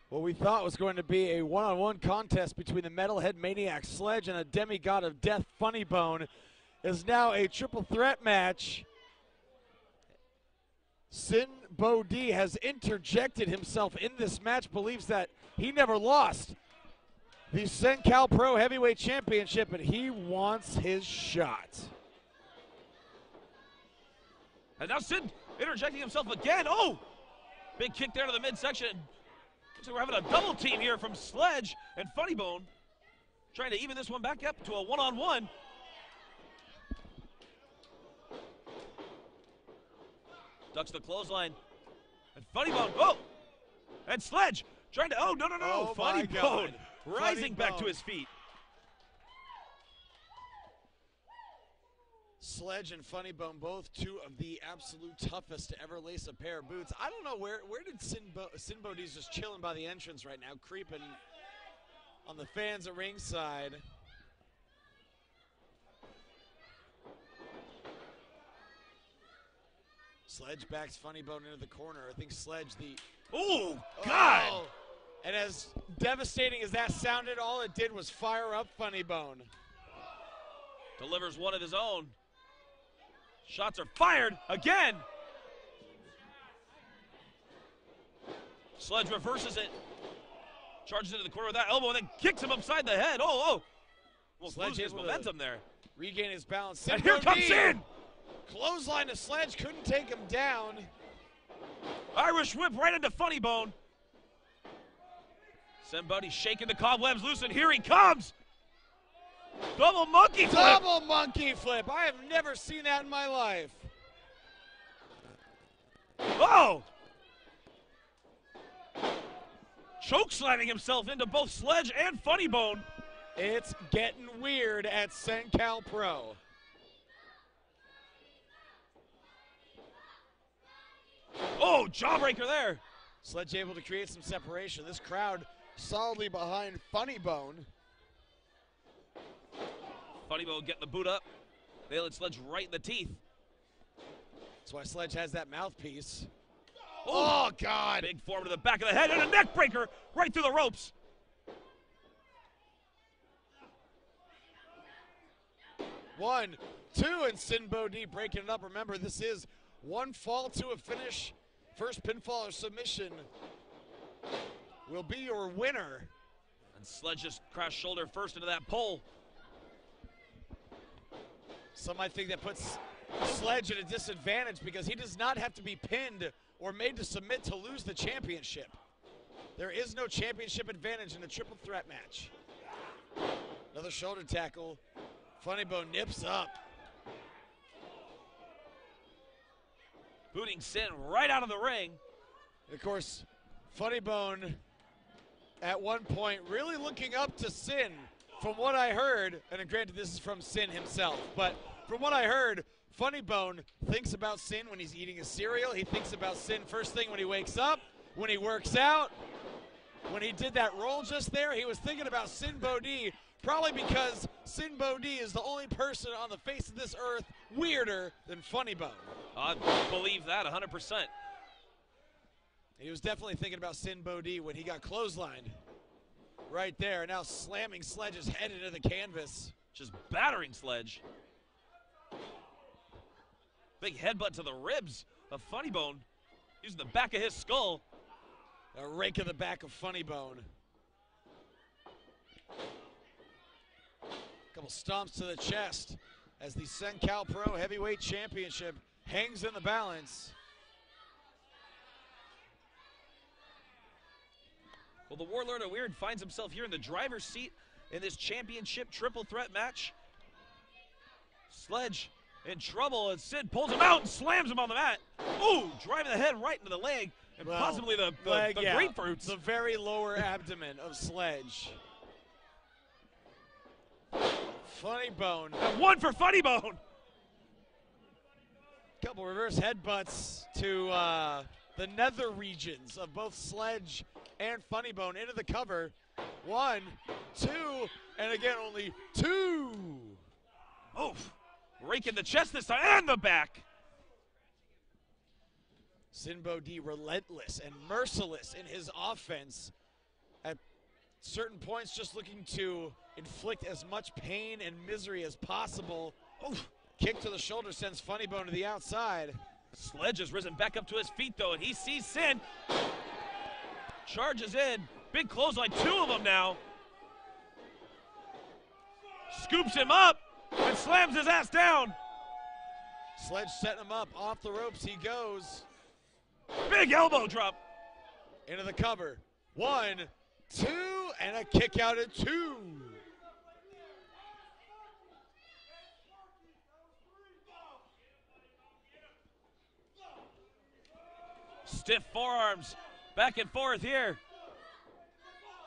What we thought was going to be a one-on-one contest between the Metalhead Maniac Sledge and a demigod of death, Funny Bone, is now a triple threat match. Bodhi has interjected himself in this match, believes that he never lost the Cen-Cal Pro Heavyweight Championship, and he wants his shot. And now Sid interjecting himself again. Oh! Big kick there to the midsection. Looks like we're having a double team here from Sledge and Funny Bone, trying to even this one back up to a one-on-one. Ducks the clothesline. And Funny Bone, oh! And Sledge trying to, oh, no. Oh, Funny Bone rising back to his feet. Sledge and Funny Bone, both two of the absolute toughest to ever lace a pair of boots. I don't know where did Sin Bodhi's just chilling by the entrance right now, creeping on the fans at ringside. Sledge backs Funny Bone into the corner. I think Sledge Oh, God! Oh. And as devastating as that sounded, all it did was fire up Funny Bone. Delivers one of his own. Shots are fired again. Sledge reverses it. Charges into the corner with that elbow and then kicks him upside the head. Oh. Well, Sledge has momentum there. Regain his balance. And here comes Sin. Clothesline to Sledge, couldn't take him down. Irish whip right into Funny Bone. Somebody shaking the cobwebs loose, and here he comes. Double monkey flip. Double monkey flip. I have never seen that in my life. Oh! Choke slamming himself into both Sledge and Funny Bone. It's getting weird at Cen-Cal Pro. Oh, jawbreaker there. Sledge able to create some separation. This crowd solidly behind Funny Bone. Funny Bone getting the boot up. Nailing Sledge right in the teeth. That's why Sledge has that mouthpiece. Oh, God. Big form to the back of the head and a neck breaker right through the ropes. One, two, and Sin Bodhi breaking it up. Remember, this is one fall to a finish. First pinfall or submission will be your winner. And Sledge just crashed shoulder first into that pole. Some might think that puts Sledge at a disadvantage because he does not have to be pinned or made to submit to lose the championship. There is no championship advantage in a triple threat match. Another shoulder tackle. Funny Bone nips up. Booting Sin right out of the ring. And of course, Funny Bone at one point really looking up to Sin. From what I heard, and granted this is from Sin himself, but from what I heard, Funny Bone thinks about Sin when he's eating his cereal. He thinks about Sin first thing when he wakes up, when he works out. When he did that roll just there, he was thinking about Sin Bodhi, probably because Sin Bodhi is the only person on the face of this earth weirder than Funny Bone. I believe that 100%. He was definitely thinking about Sin Bodhi when he got clotheslined. Right there, now slamming Sledge's head into the canvas. Just battering Sledge. Big headbutt to the ribs of Funny Bone, using the back of his skull. A rake of the back of Funny Bone. Couple stomps to the chest as the Cen-Cal Pro Heavyweight Championship hangs in the balance. Well, the Warlord of Weird finds himself here in the driver's seat in this championship triple threat match. Sledge in trouble, and Sid pulls him out and slams him on the mat. Ooh, driving the head right into the leg, and possibly the grapefruits. The very lower abdomen of Sledge. Funny Bone. And one for Funny Bone. Couple reverse headbutts to the nether regions of both Sledge and Funny Bone into the cover. 1, 2, and again only 2. Oof. Raking the chest this time and the back. Sin Bodhi relentless and merciless in his offense. At certain points just looking to inflict as much pain and misery as possible. Oof. Kick to the shoulder sends Funny Bone to the outside. Sledge has risen back up to his feet though, and he sees Sin. Charges in. Big clothesline, 2 of them now. Scoops him up and slams his ass down. Sledge setting him up. Off the ropes he goes. Big elbow drop. Into the cover. 1, 2, and a kick out at 2. Stiff forearms. Back and forth here.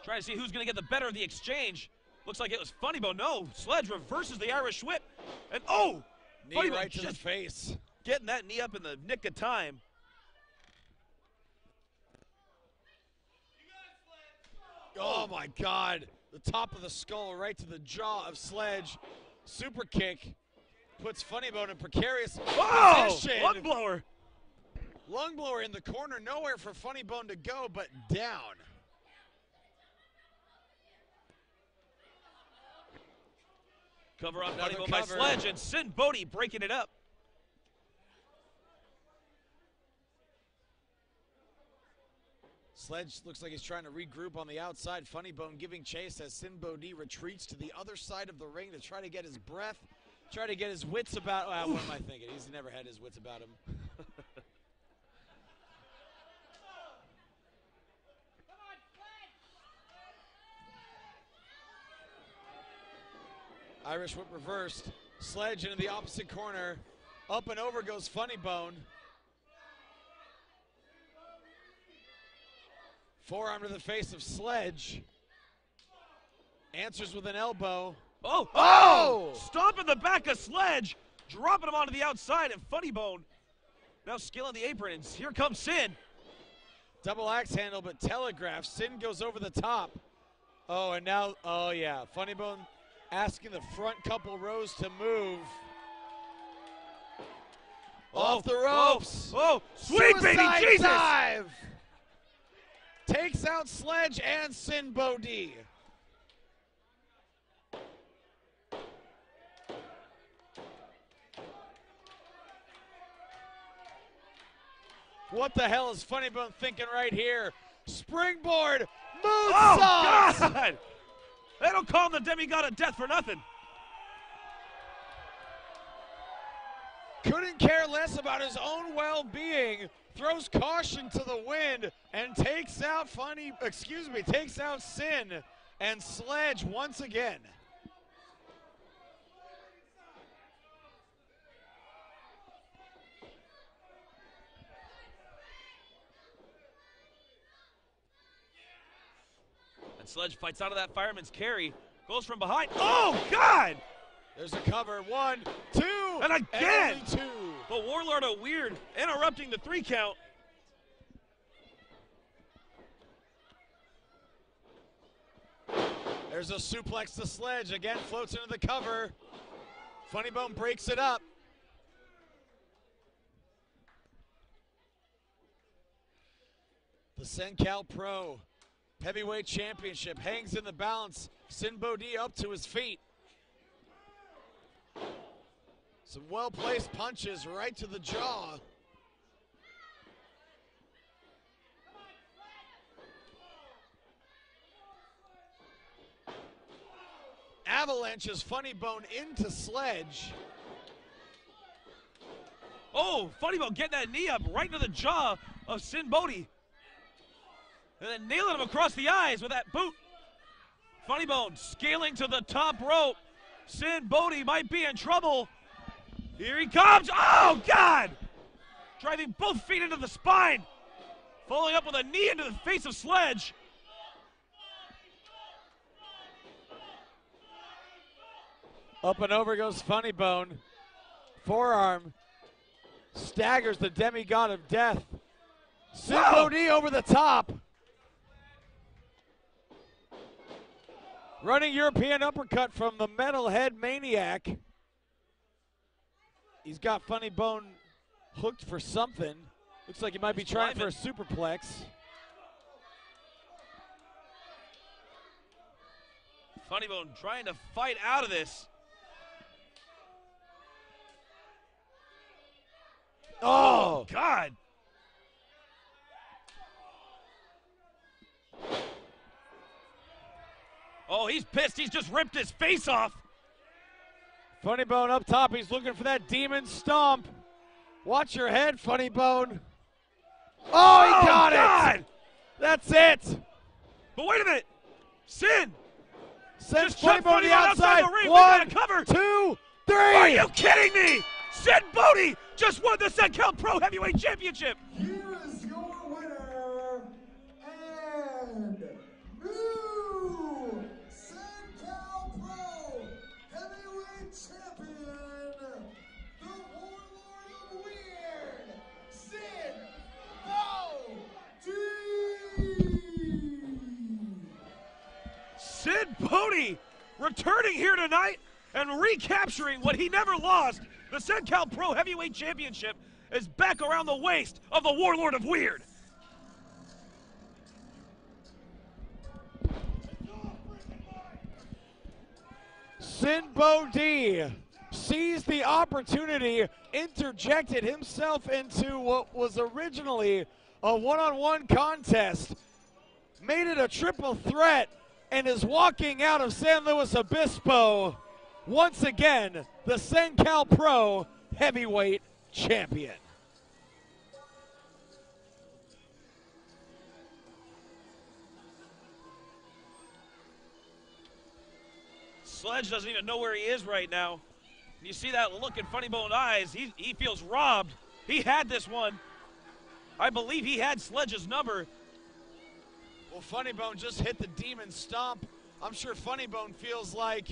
Trying to see who's going to get the better of the exchange. Looks like it was Funny Bone. No, Sledge reverses the Irish whip. And oh, Knee right to the face. Getting that knee up in the nick of time. Oh my God. The top of the skull right to the jaw of Sledge. Super kick. Puts Funny Bone in precarious position. Lung blower. Lung blower in the corner. Nowhere for Funny Bone to go but down. Cover on Funny Bone by Sledge, and Sin Bodhi breaking it up. Sledge looks like he's trying to regroup on the outside. Funny Bone giving chase as Sin Bodhi retreats to the other side of the ring to try to get his breath, try to get his wits about. What am I thinking? He's never had his wits about him. Irish whip reversed. Sledge into the opposite corner. Up and over goes Funny Bone. Forearm to the face of Sledge. Answers with an elbow. Oh! Stomping the back of Sledge, dropping him onto the outside, and Funny Bone now scaling the apron, and here comes Sin. Double axe handle, but telegraph. Sin goes over the top. Oh, and now, oh yeah, Funny Bone asking the front couple rows to move. Off the ropes. Sweet baby Jesus! Dive! Takes out Sledge and Sin Bodhi. What the hell is Funny Bone thinking right here? Springboard moonsault! Oh, God! They don't call him the demigod of death for nothing. Couldn't care less about his own well-being. Throws caution to the wind and takes out takes out Sin and Sledge once again. And Sledge fights out of that fireman's carry, goes from behind. Oh, God! There's a cover. 1, 2, and again! And 2. The Warlord of Weird interrupting the 3 count. There's a suplex to Sledge. Again, floats into the cover. Funny Bone breaks it up. The Cen-Cal Pro Heavyweight Championship hangs in the balance. Sin Bodhi up to his feet. Some well-placed punches right to the jaw. Avalanches Funny Bone into Sledge. Oh, Funny Bone getting that knee up right into the jaw of Sin Bodhi. And then nailing him across the eyes with that boot. Funny Bone scaling to the top rope. Sin Bodhi might be in trouble. Here he comes. Oh, God! Driving both feet into the spine. Following up with a knee into the face of Sledge. Up and over goes Funny Bone. Forearm staggers the demigod of death. Sin Bodhi over the top. Running European uppercut from the Metalhead Maniac. He's got Funny Bone hooked for something. Looks like he might be trying for a superplex. Funny Bone trying to fight out of this. Oh, God. Oh, he's pissed. He's just ripped his face off. Funny Bone up top. He's looking for that demon stomp. Watch your head, Funny Bone. Oh, he got it. That's it. But wait a minute. Sin. Sends just Funny Bone to the outside. The ring. 1, cover. 2, 3. Are you kidding me? Sin Bodhi just won the Cen-Cal Pro Heavyweight Championship. Here is your winner and new Cen-Cal Pro Heavyweight Champion, the Bodhi returning here tonight and recapturing what he never lost. The Cen-Cal Pro Heavyweight Championship is back around the waist of the Warlord of Weird. Bodhi seized the opportunity, interjected himself into what was originally a one-on-one contest, made it a triple threat, and is walking out of San Luis Obispo once again the Cen-Cal Pro Heavyweight Champion. Sledge doesn't even know where he is right now. You see that look in Funny Bone eyes. He feels robbed. He had this one. I believe he had Sledge's number. Well, Funny Bone just hit the demon stomp. I'm sure Funny Bone feels like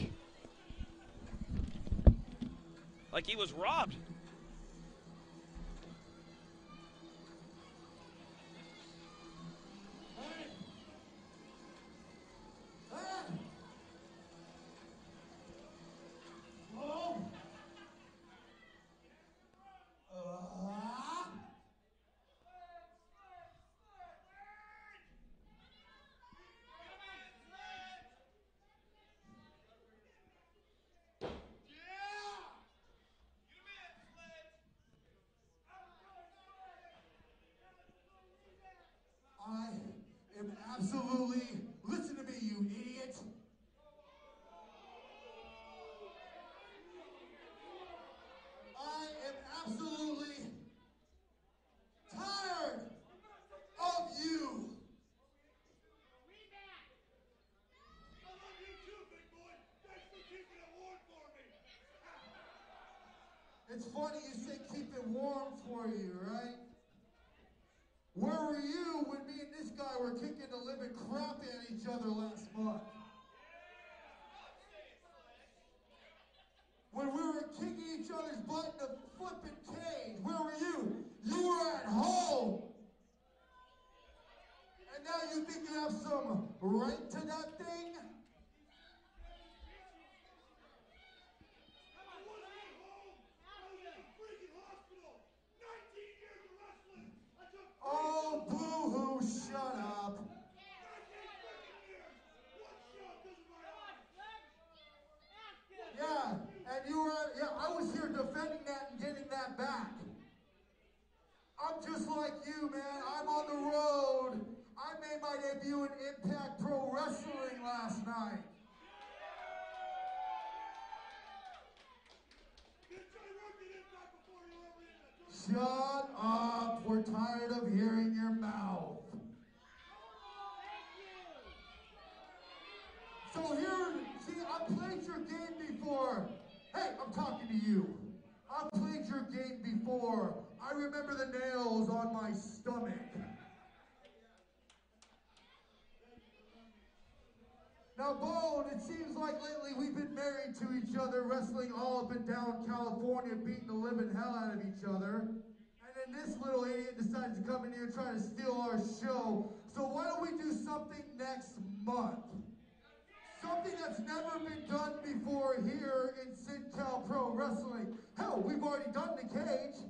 he was robbed. I am absolutely, listen to me, you idiot. I am absolutely tired of you. I love you too, big boy. Thanks for keeping it warm for me. It's funny you say keep it warm for you, right? Where were you when me and this guy were kicking the living crap at each other last month? When we were kicking each other's butt in the flipping cage, where were you? You were at home. And now you think you have some right to that thing? Oh, boo-hoo, shut up. Yeah, and you were, I was here defending that and getting that back. I'm just like you, man. I'm on the road. I made my debut in Impact Pro Wrestling last night. Shut up. We're tired of hearing your mouth. So here, see, I've played your game before. Hey, I'm talking to you. I've played your game before. I remember the nails on my stomach. Now, Bone, it seems like lately we've been married to each other, wrestling all up and down California, beating the living hell out of each other. And then this little idiot decides to come in here and try to steal our show. So why don't we do something next month? Something that's never been done before here in Cen-Cal Pro Wrestling. Hell, we've already done the cage.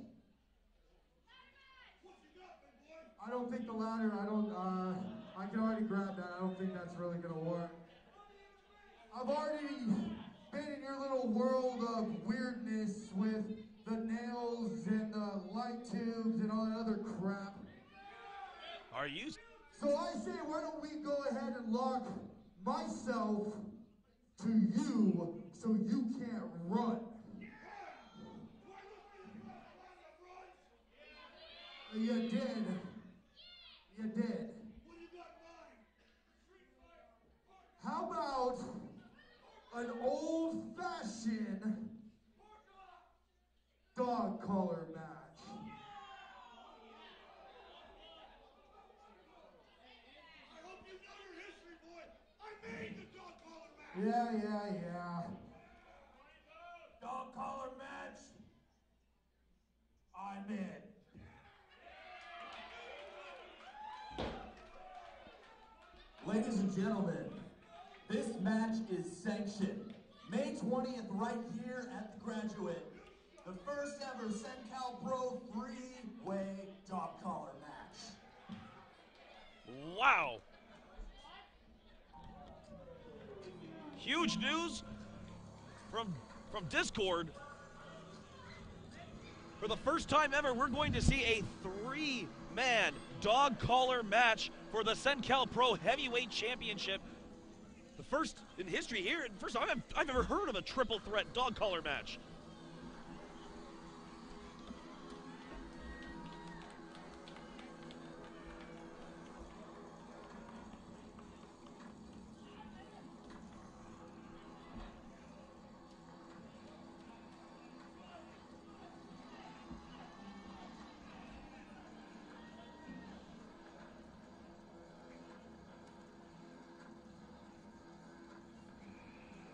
I don't think the ladder, I can already grab that. I don't think that's really gonna work. I've already been in your little world of weirdness with the nails and the light tubes and all that other crap. Are you? So I say, why don't we go ahead and lock myself to you so you can't run? You did. You did. How about an old-fashioned dog collar match? I hope you know your history, boy. I made the dog collar match. Yeah. Dog collar match. I'm in. Ladies and gentlemen, This match is sanctioned. May 20th, right here at the Graduate. The first ever Cen-Cal Pro 3-way dog collar match. Wow. Huge news from Discord. For the first time ever, we're going to see a 3-man dog collar match for the Cen-Cal Pro Heavyweight Championship. The first in history here, and first time I've ever heard of a triple threat dog collar match.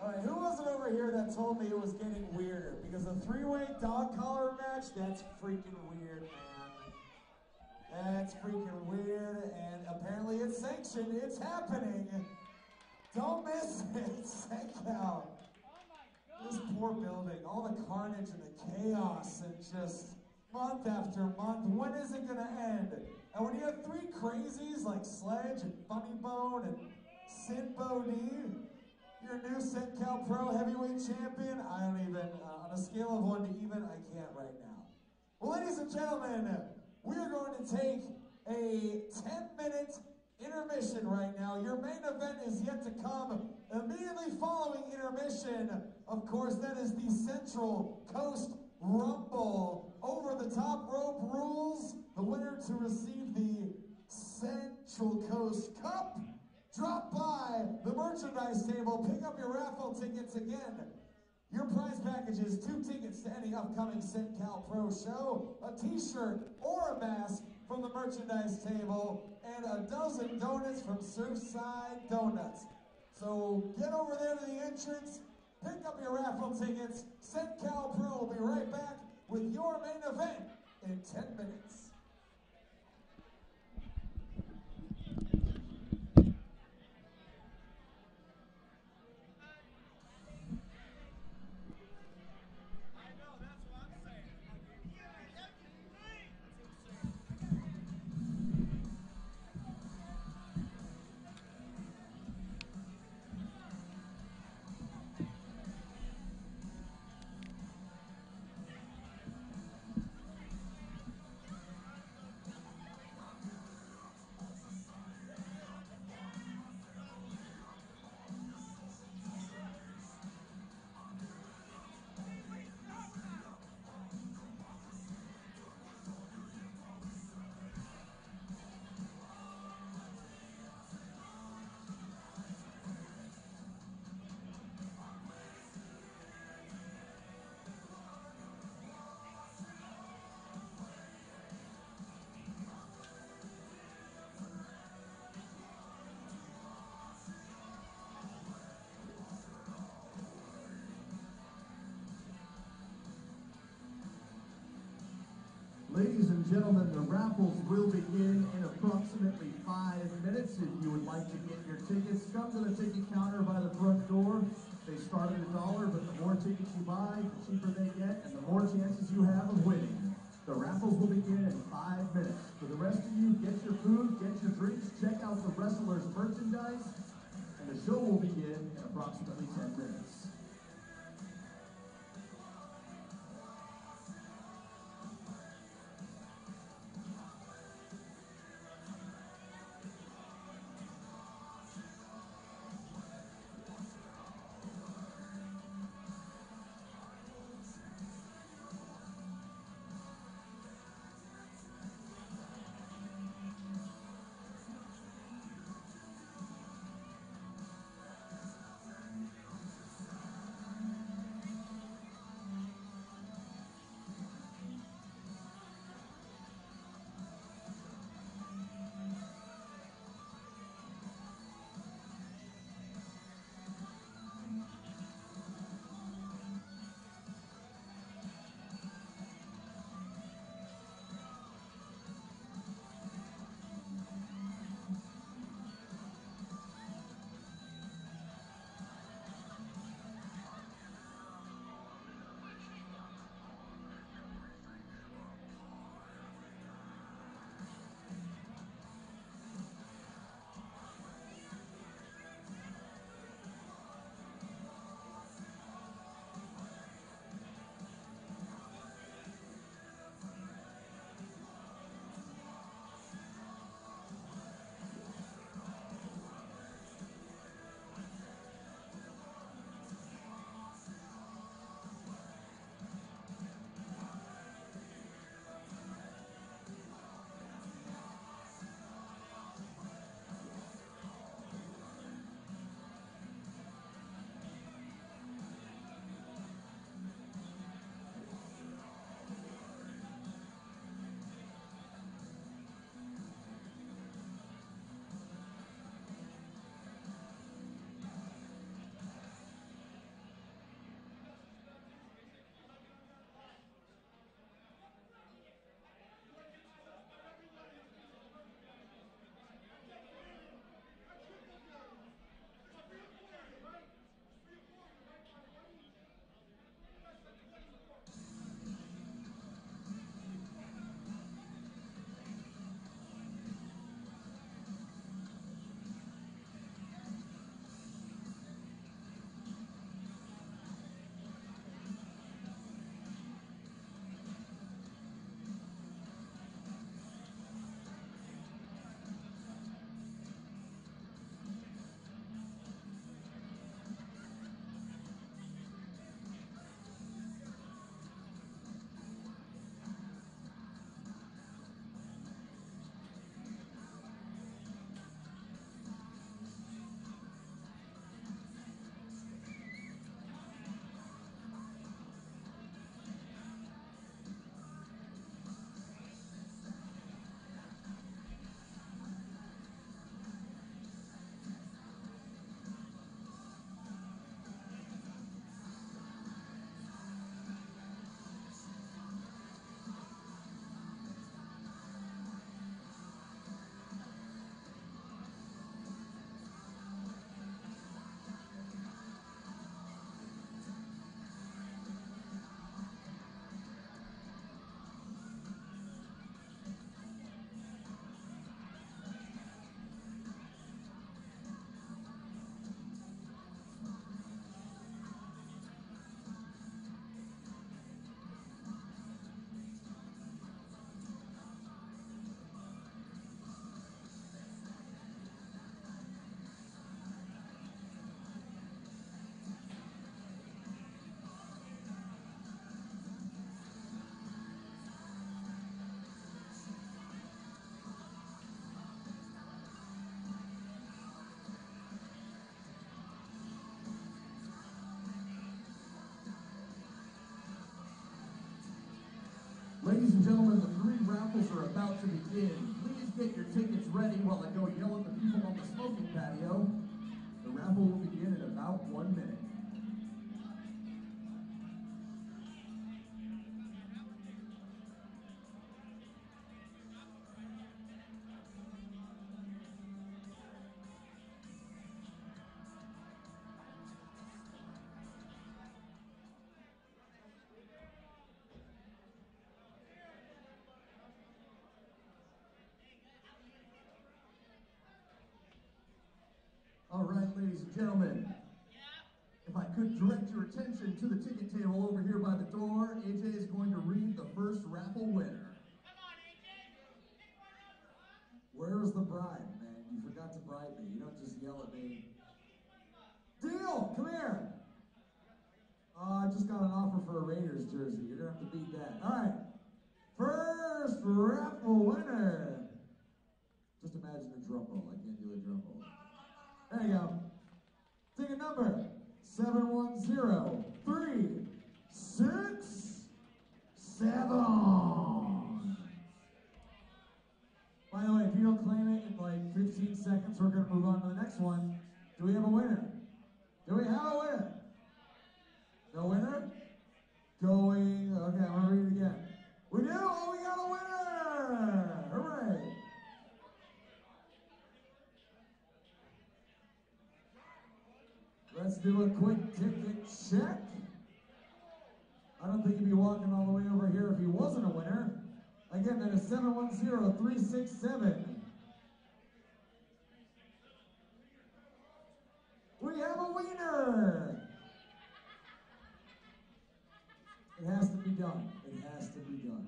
All right, who was it over here that told me it was getting weirder? Because a 3-way dog collar match, that's freaking weird, man. That's freaking weird, and apparently it's sanctioned. It's happening. Don't miss it, Cen-Cal. This poor building, all the carnage and the chaos, and just month after month. When is it gonna end? And when you have 3 crazies like Sledge and Funny Bone and Bodhi, your new Cen-Cal Pro Heavyweight Champion, I don't even, on a scale of 1 to even, I can't right now. Well, ladies and gentlemen, we are going to take a 10-minute intermission right now. Your main event is yet to come. Immediately following intermission, of course, that is the Central Coast Rumble. Over the top rope rules. The winner to receive the Central Coast Cup. Drop by the merchandise table, pick up your raffle tickets again. Your prize package is 2 tickets to any upcoming Cen-Cal Pro show, a t-shirt or a mask from the merchandise table, and a dozen donuts from Surfside Donuts. So get over there to the entrance, pick up your raffle tickets. Cen-Cal Pro will be right back with your main event in 10 minutes. Ladies and gentlemen, the raffles will begin in approximately 5 minutes. If you would like to get your tickets, come to the ticket counter by the front door. They start at $1, but the more tickets you buy, the cheaper they get, and the more chances you have of winning. The raffles will begin in 5 minutes. For the rest of you, get your food, get your drinks, check out the wrestlers' merchandise, and the show will begin in approximately 10 minutes. Ladies and gentlemen, the 3 raffles are about to begin. Please get your tickets ready while I go yell at the people on the smoking patio. The raffle will begin in about 1 minute. All right, ladies and gentlemen, if I could direct your attention to the ticket table over here by the door, AJ is going to read the first raffle winner. Come on, AJ. Pick one up, huh? Where's the bribe, man? You forgot to bribe me. You don't just yell at me. Deal, come here. I just got an offer for a Raiders jersey. You're going to have to beat that. All right, first raffle winner. Just imagine a drum roll. I can't do a drum roll. There you go. Ticket number 710367. By the way, if you don't claim it in like 15 seconds, we're going to move on to the next one. Do we have a winner? Do we have a winner? No winner? Going, okay, I'm going to read it again. We do? Oh, we got a winner! Hooray! Let's do a quick ticket check. I don't think he'd be walking all the way over here if he wasn't a winner. Again, that is 710367. We have a winner. It has to be done. It has to be done.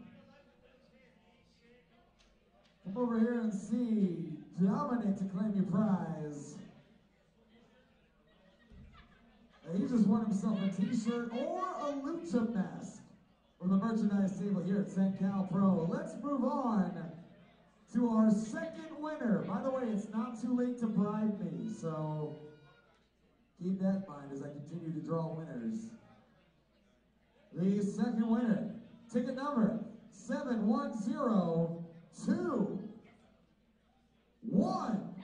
Come over here and see Dominic to claim your prize. He just won himself a t-shirt or a lucha mask from the merchandise table here at Cen-Cal Pro. Let's move on to our second winner. By the way, it's not too late to bribe me, so keep that in mind as I continue to draw winners. The second winner, ticket number 710211.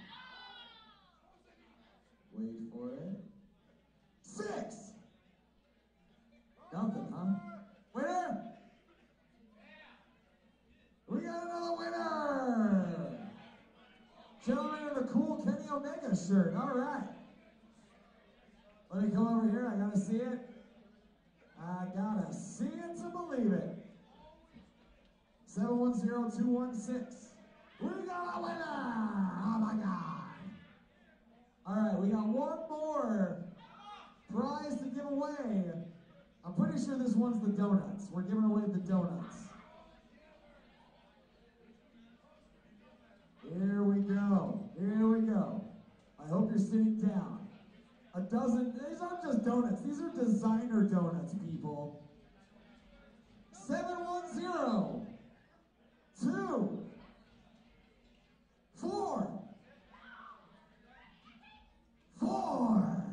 Wait for it. 6. Nothing, huh? Winner? We got another winner! Gentleman in the cool Kenny Omega shirt. All right. Let me come over here. I gotta see it. I gotta see it to believe it. 710216. We got a winner! Oh my God! All right, we got one more prize to give away. I'm pretty sure this one's the donuts. We're giving away the donuts. Here we go. Here we go. I hope you're sitting down. A dozen, these aren't just donuts. These are designer donuts, people. 710 2 4 4.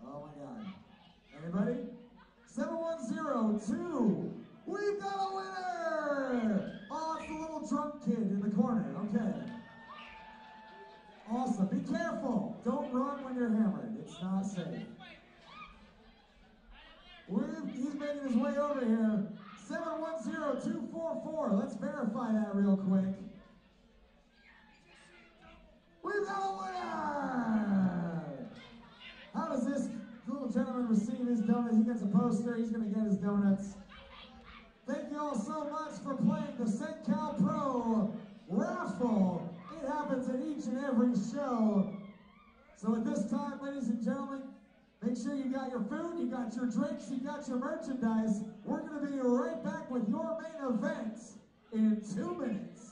Oh my God. Anybody? 7102. We've got a winner! Oh, it's the little drunk kid in the corner. Okay. Awesome. Be careful. Don't run when you're hammered. It's not safe. He's making his way over here. 710244. Let's verify that real quick. We've got a winner! How does this little gentleman receive his donut? He gets a poster. He's going to get his donuts. Thank you all so much for playing the Cen-Cal Pro raffle. It happens at each and every show. So at this time, ladies and gentlemen, make sure you got your food, you got your drinks, you got your merchandise. We're going to be right back with your main event in 2 minutes.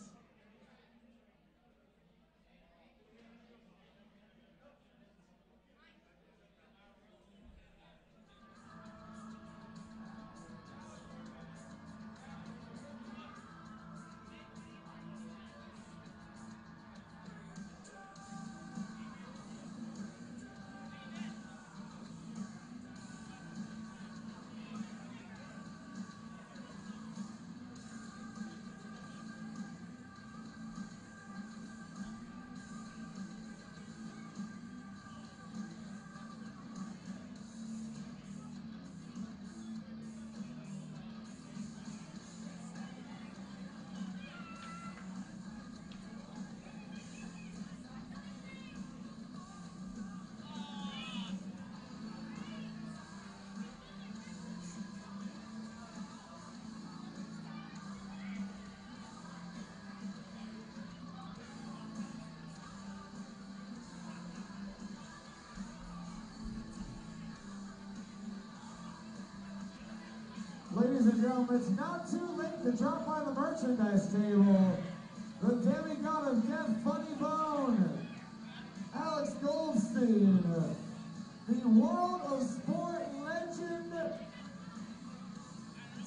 ladies and gentlemen, it's not too late to drop by the merchandise table. The demigod of death, Funny Bone, Alex Goldstein, the world of sport legend,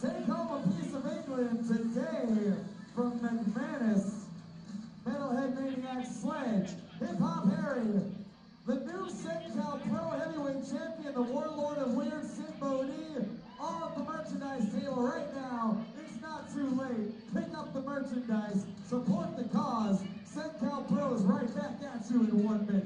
take home a piece of England today from McManus, Metalhead Maniac Sledge, Hip Hop Harry, the new Cen-Cal Pro Heavyweight Champion, the Warlord of Weird, Bodhi, all at the merchandise table right now. It's not too late. Pick up the merchandise, support the cause. Cen-Cal Pro's right back at you in 1 minute.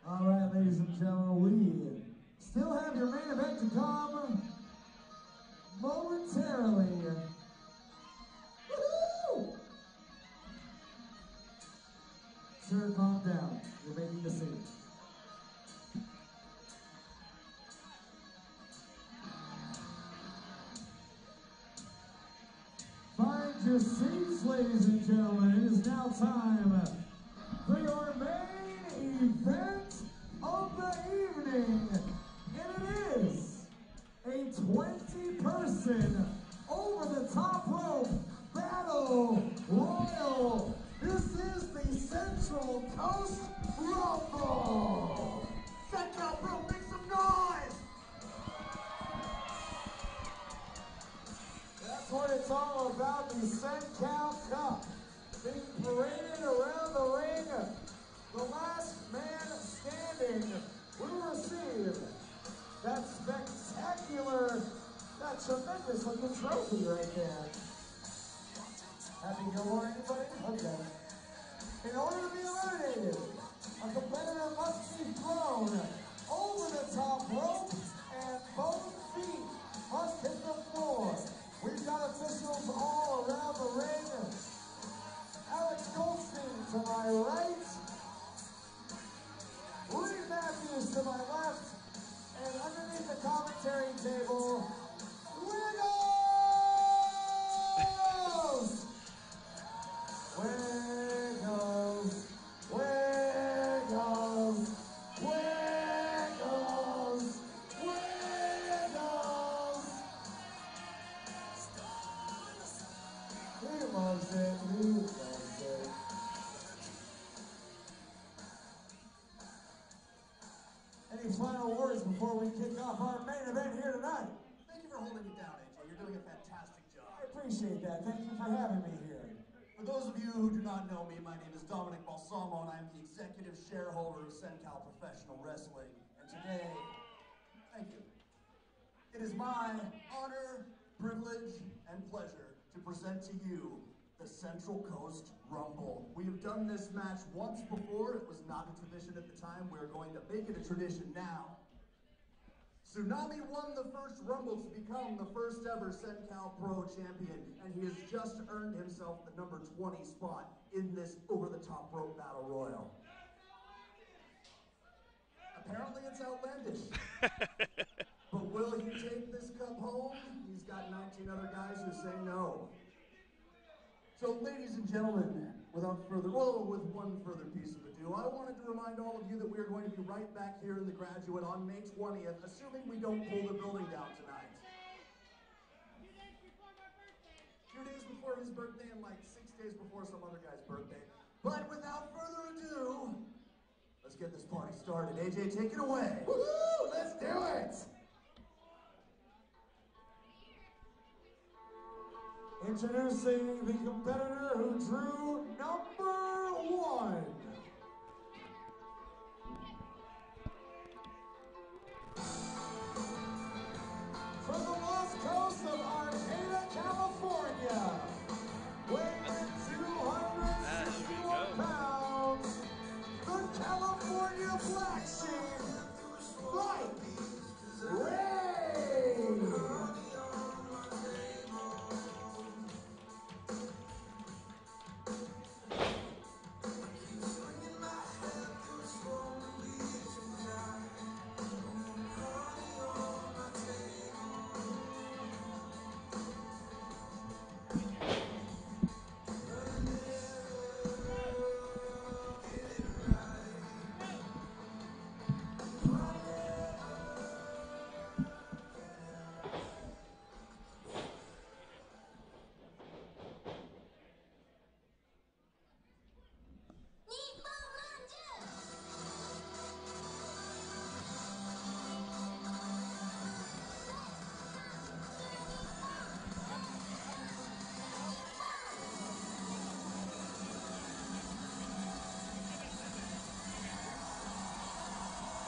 All right, ladies and gentlemen, we still have your main event to come momentarily. Woo-hoo! Sir, calm down. You're making a scene. Find your seats, ladies and gentlemen. It is now time for your main event of the evening. And it is a 20-person over-the-top rope battle royal. This is the Central Coast Rumble. Cen-Cal Pro, make some noise! That's what it's all about, the Cen-Cal Cup. Being paraded around the ring, the last man standing will receive that spectacular, that tremendous looking trophy right there. Happy to go on, anybody? Okay. In order to be eliminated, a competitor must be thrown over the top rope and both feet must hit the floor. We've got officials all around the ring. Alex Goldstein to my right, Lee Matthews to my left, and underneath the commentary table, Wiggles! Wiggles! Wiggles! Wiggles! Wiggles! He loves it, he loves it. Any final words before we kick off our main event here tonight? Thank you for holding it down, AJ. You're doing a fantastic job. I appreciate that. Thank you for having me here. For those of you who do not know me, my name is Dominic Balsamo, and I am the executive shareholder of Cen-Cal Professional Wrestling. And today, thank you. It is my honor, privilege, and pleasure to present to you the Central Coast Rumble. We have done this match once before. It was not a tradition at the time. We're going to make it a tradition now. Tsunami won the first Rumble to become the first ever Cen-Cal Pro champion, and he has just earned himself the number 20 spot in this over-the-top rope battle royal. Apparently it's outlandish. But will he take this cup home? He's got 19 other guys who say no. So, ladies and gentlemen, without further, with one further piece of ado, I wanted to remind all of you that we are going to be right back here in the Graduate on May 20th, assuming we don't pull the building down tonight. 2 days before his birthday and like 6 days before some other guy's birthday. But without further ado, let's get this party started. AJ, take it away. Woo! Let's do it! Introducing the competitor who drew number 1. From the west coast of Arcata, California, weighing 261 pounds, the California Black Sheep, Mike Ray.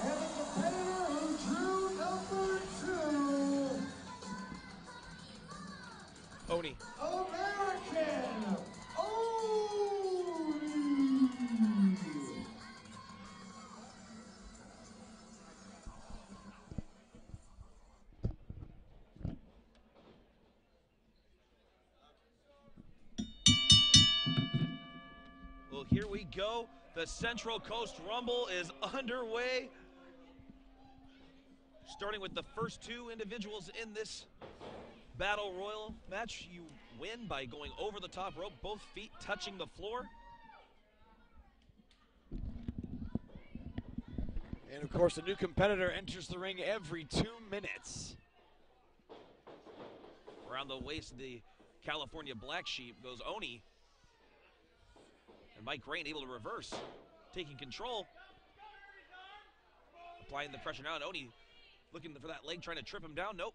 And the competitor who drew number 2, Oni. American Bodhi. Well, here we go. The Central Coast Rumble is underway. Starting with the first 2 individuals in this Battle Royal match. You win by going over the top rope, both feet touching the floor. And of course, a new competitor enters the ring every 2 minutes. Around the waist of the California Black Sheep goes Oni. And Mike Rain able to reverse, taking control. Applying the pressure now, and Oni looking for that leg, trying to trip him down. Nope.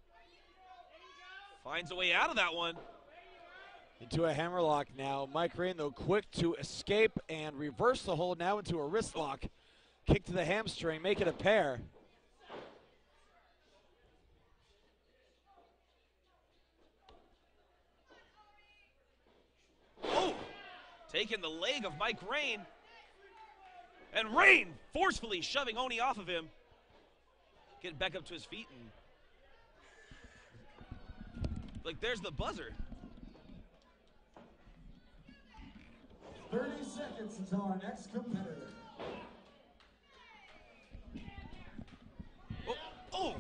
Finds a way out of that one. Into a hammerlock now. Mike Rain, though, quick to escape and reverse the hold now into a wrist lock. Kick to the hamstring, make it a pair. Oh! Taking the leg of Mike Rain. And Rain forcefully shoving Oni off of him. Getting back up to his feet, and like there's the buzzer. 30 seconds until our next competitor. Oh, oh!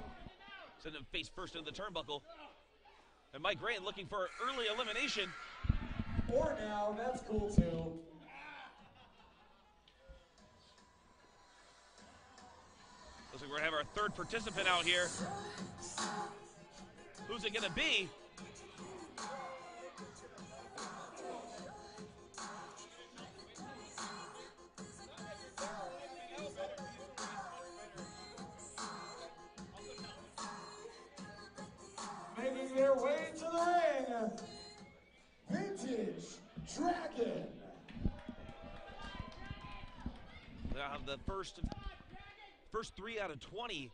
Send him face first into the turnbuckle. And Mike Rain looking for early elimination. Or now, that's cool too. Looks like we're gonna have our 3rd participant out here. Who's it gonna be? Making their way to the ring, Vintage Dragon. They'll have the first 3 out of 20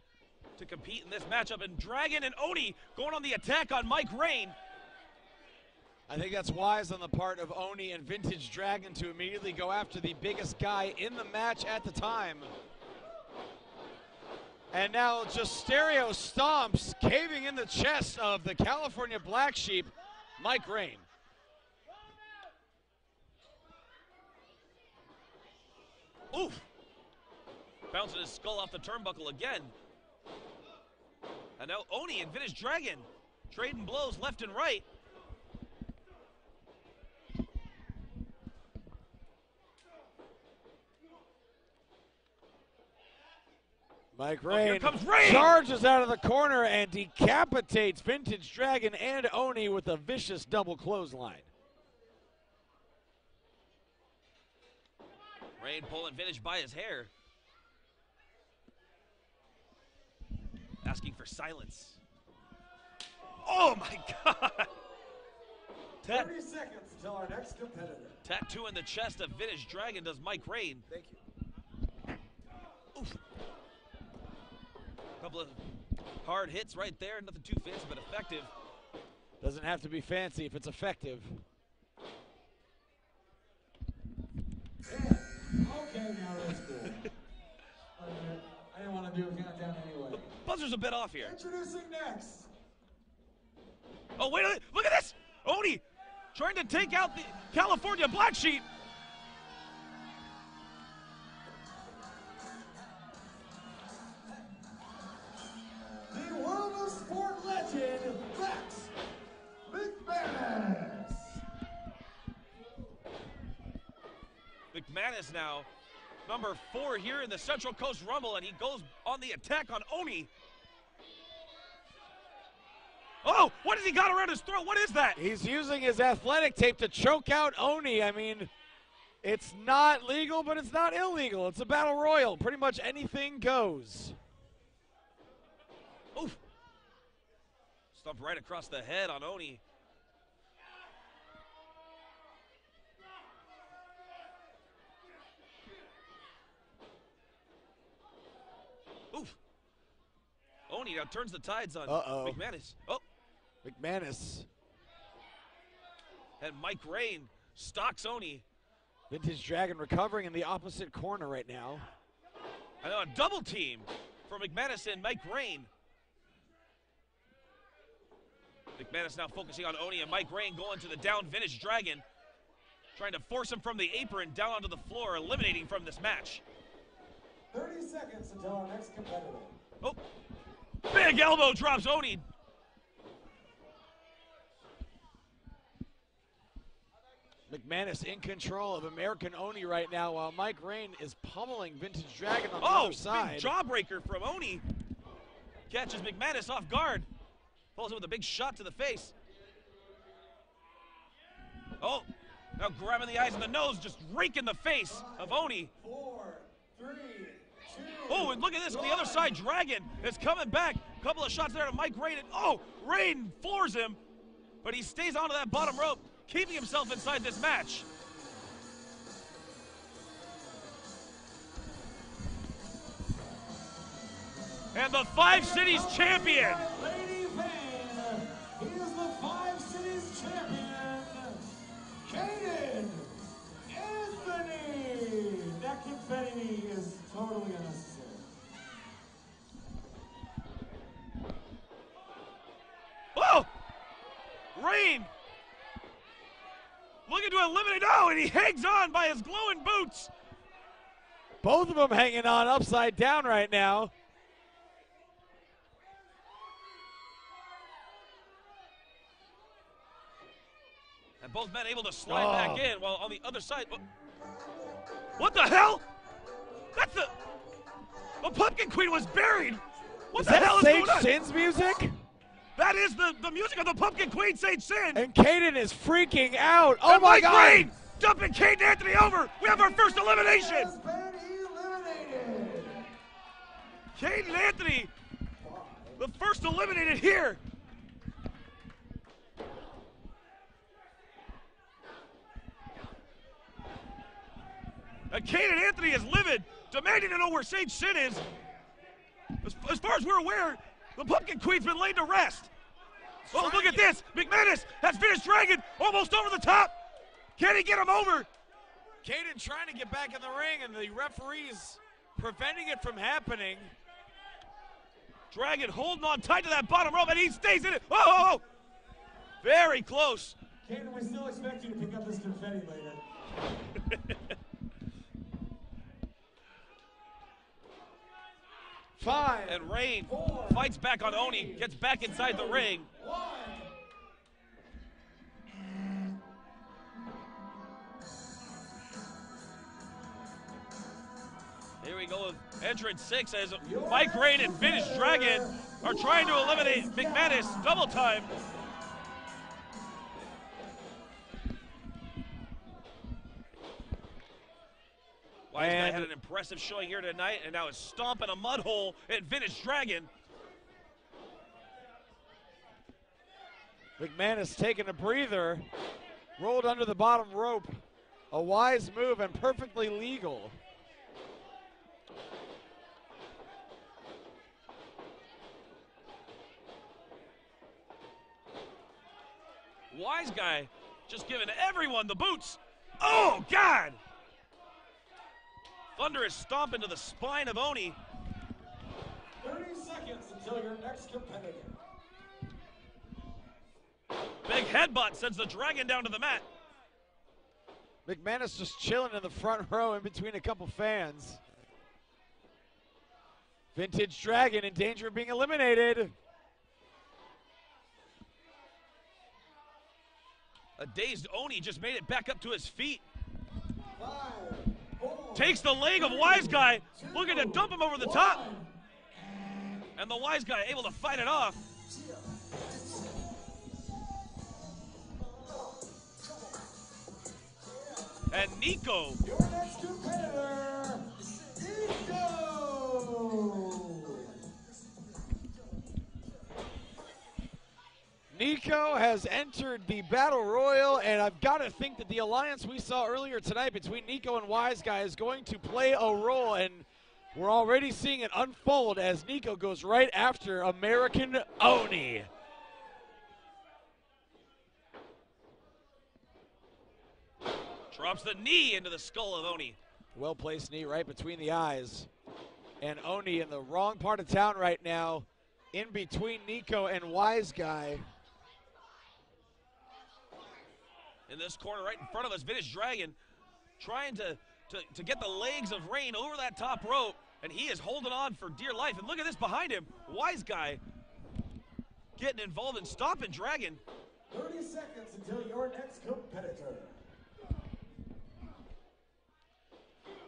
to compete in this matchup, and Dragon and Oni going on the attack on Mike Rain. I think that's wise on the part of Oni and Vintage Dragon to immediately go after the biggest guy in the match at the time. And now just stereo stomps caving in the chest of the California Black Sheep, Mike Rain. Oof! Bouncing his skull off the turnbuckle again. And now Oni and Vintage Dragon trading blows left and right. Mike Oh, here Rain comes Rain! charges out of the corner and decapitates Vintage Dragon and Oni with a vicious double clothesline. Rain pulling Vintage by his hair. Asking for silence. Oh my God! 30 seconds until our next competitor. Tattoo in the chest of Vintage Dragon does Mike Rain. Thank you. Oof. Couple of hard hits right there. Nothing too fancy, but effective. Doesn't have to be fancy if it's effective. Yeah. Okay, now that's cool. I didn't want to do a countdown anyway. The buzzer's a bit off here. Introducing next. Oh, wait a minute. Look at this. Oni trying to take out the California Black Sheep. The World of Sport legend, Max McManus. McManus now, number 4 here in the Central Coast Rumble, and he goes on the attack on Oni. Oh, what has he got around his throat? What is that? He's using his athletic tape to choke out Oni. I mean, it's not legal, but it's not illegal. It's a battle royal. Pretty much anything goes. Oof. Stumped right across the head on Oni. Oof. Oni now turns the tides on McManus. Oh. McManus. And Mike Rain stalks Oni. Vintage Dragon recovering in the opposite corner right now. I know, a double team for McManus and Mike Rain. McManus now focusing on Oni, and Mike Rain going to the down Vintage Dragon, trying to force him from the apron down onto the floor, eliminating from this match. 30 seconds until our next competitor. Oh, big elbow drops Oni. McManus in control of American Oni right now, while Mike Rain is pummeling Vintage Dragon on the Oh, other side. big jawbreaker from Oni. Catches McManus off guard. Pulls him with a big shot to the face. Oh, now grabbing the eyes and the nose, just raking the face of Oni. 4, 3, 2. Oh, and look at this on the other side. Dragon is coming back. A couple of shots there to Mike Rain. And, oh, Rain floors him, but he stays onto that bottom rope, keeping himself inside this match. And the 5 Cities champion. Lady Van, he is the 5 Cities champion, Caden Anthony. That confetti is totally unnecessary. Oh! Rain! Looking to eliminate, oh, and he hangs on by his glowing boots. Both of them hanging on upside down right now. And both men able to slide back in, while on the other side, what the hell? That's the Pumpkin Queen was buried. What the hell is going on? Sage Sin's music? That is the music of the Pumpkin Queen, Sage Sin. And Caden is freaking out. Oh and my Mike God! Rain dumping Caden Anthony over. We have our first elimination. Has been eliminated. Caden Anthony, the first eliminated here. And Caden Anthony is livid, demanding to know where Sage Sin is. As far as we're aware, the Pumpkin Queen's been laid to rest. Oh, look at this. McManus has Vintage Dragon almost over the top. Can he get him over? Caden trying to get back in the ring, and the referee's preventing it from happening. Dragon holding on tight to that bottom rope, and he stays in it. Oh! Very close. Caden, we still expect you to pick up this confetti later. 5. And Rain fights back on Oni, gets back inside the ring. 1. Here we we go with entrance 6 as Mike Rain and Vintage Dragon are trying to eliminate McManus double time. Wiseguy had an impressive showing here tonight, and now is stomping a mud hole at Vintage Dragon. McManus taking a breather, rolled under the bottom rope. A wise move and perfectly legal. Wiseguy just giving everyone the boots. Oh, God! Thunderous stomp into the spine of Oni. 30 seconds until your next competitor. Big headbutt sends the Dragon down to the mat. McManus just chilling in the front row in between a couple fans. Vintage Dragon in danger of being eliminated. A dazed Oni just made it back up to his feet. 5, 4, Takes the leg of Wiseguy, looking to dump him over the top. And the Wiseguy able to fight it off. And Nico. Your next competitor, Nico. Nico has entered the Battle Royal, and I've got to think that the alliance we saw earlier tonight between Nico and Wiseguy is going to play a role, and we're already seeing it unfold as Nico goes right after American Oni. Drops the knee into the skull of Oni. Well-placed knee right between the eyes. And Oni in the wrong part of town right now, in between Nico and Wiseguy. In this corner right in front of us, Vintage Dragon trying to get the legs of Rain over that top rope, and he is holding on for dear life. And look at this behind him, Wiseguy getting involved in stomping Dragon. 30 seconds until your next competitor.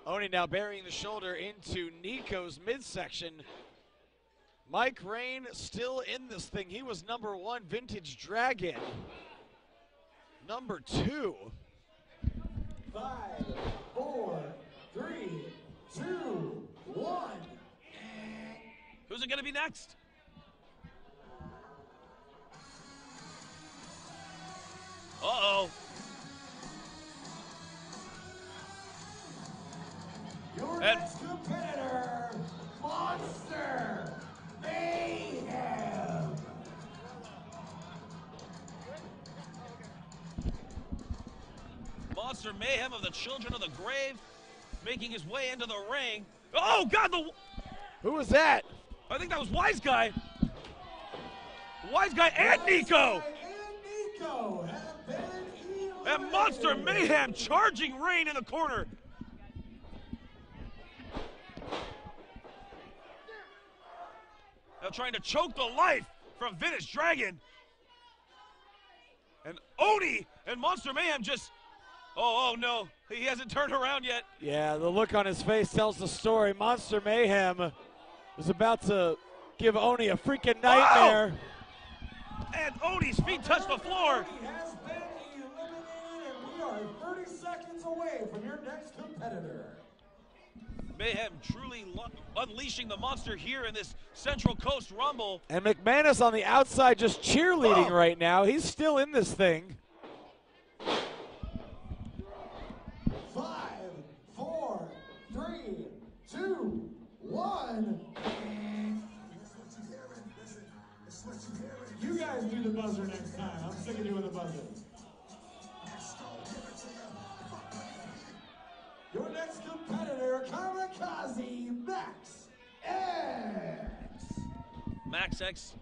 Oni now burying the shoulder into Nico's midsection. Mike Rain still in this thing. He was number 1, Vintage Dragon. Number 2. 5, 4, 3, 2, 1. Who's it going to be next? Uh-oh. Your next competitor, Monster Mayhem. Monster Mayhem of the Children of the Grave making his way into the ring. Oh, God! Who was that? I think that was Wiseguy. Wiseguy and Nico! Have been eliminated. And Monster Mayhem charging Rain in the corner. Now trying to choke the life from Vintage Dragon. And Oni and Monster Mayhem just, oh no, he hasn't turned around yet. Yeah, the look on his face tells the story. Monster Mayhem is about to give Oni a freaking nightmare. Oh! And Oni's feet touch the floor. He has been eliminated, and we are 30 seconds away from your next competitor. Mayhem truly unleashing the monster here in this Central Coast Rumble. And McManus on the outside just cheerleading right now. He's still in this thing. 5, 4, 3, 2, 1. You guys do the buzzer next time. I'm sick of doing the buzzer. Your next competitor, Kamikaze Max X. Max X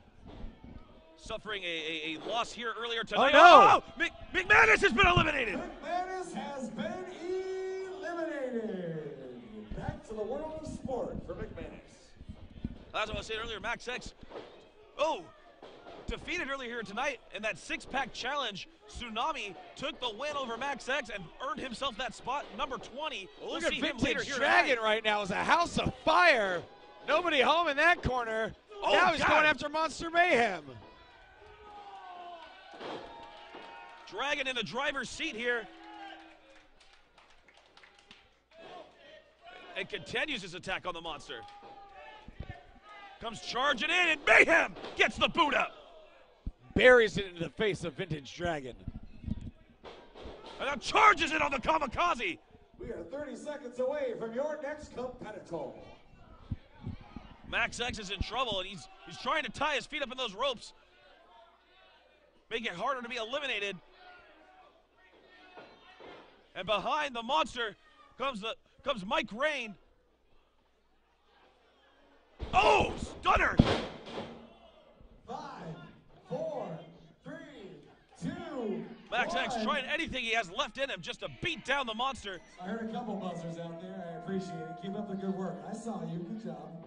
suffering a loss here earlier tonight. Oh, no! McManus has been eliminated. McManus has been eliminated. Back to the world of sport for McManus. As I was saying earlier, Max X, oh, defeated earlier here tonight in that six-pack challenge, Tsunami took the win over Max X and earned himself that spot, number 20. Well, look We'll at see him later Vintage here Dragon tonight. right now. It's a house of fire. Nobody home in that corner. Oh, now he's God. going after Monster Mayhem. Dragon in the driver's seat here. And continues his attack on the monster. Comes charging in, and Mayhem gets the boot up. Buries it into the face of Vintage Dragon. And now charges it on the Kamikaze. We are 30 seconds away from your next competitor. Max X is in trouble, and he's trying to tie his feet up in those ropes. Make it harder to be eliminated. And behind the monster comes Mike Rain. Oh, stunner! 5, 4, 3, 2, Max X 1. trying anything he has left in him just to beat down the monster. I heard a couple buzzers out there. I appreciate it. Keep up the good work. I saw you. Good job.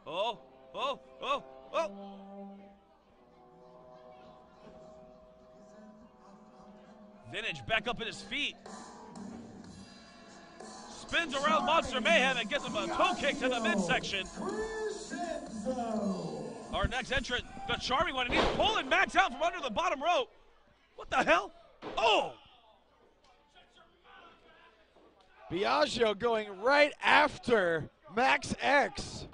Oh, oh, oh, oh. Vintage back up at his feet. Spins around Monster Mayhem and gets him a toe kick to the midsection. Our next entrant, the Charming One, and he's pulling Max out from under the bottom rope. What the hell? Oh! Biagio going right after Max X.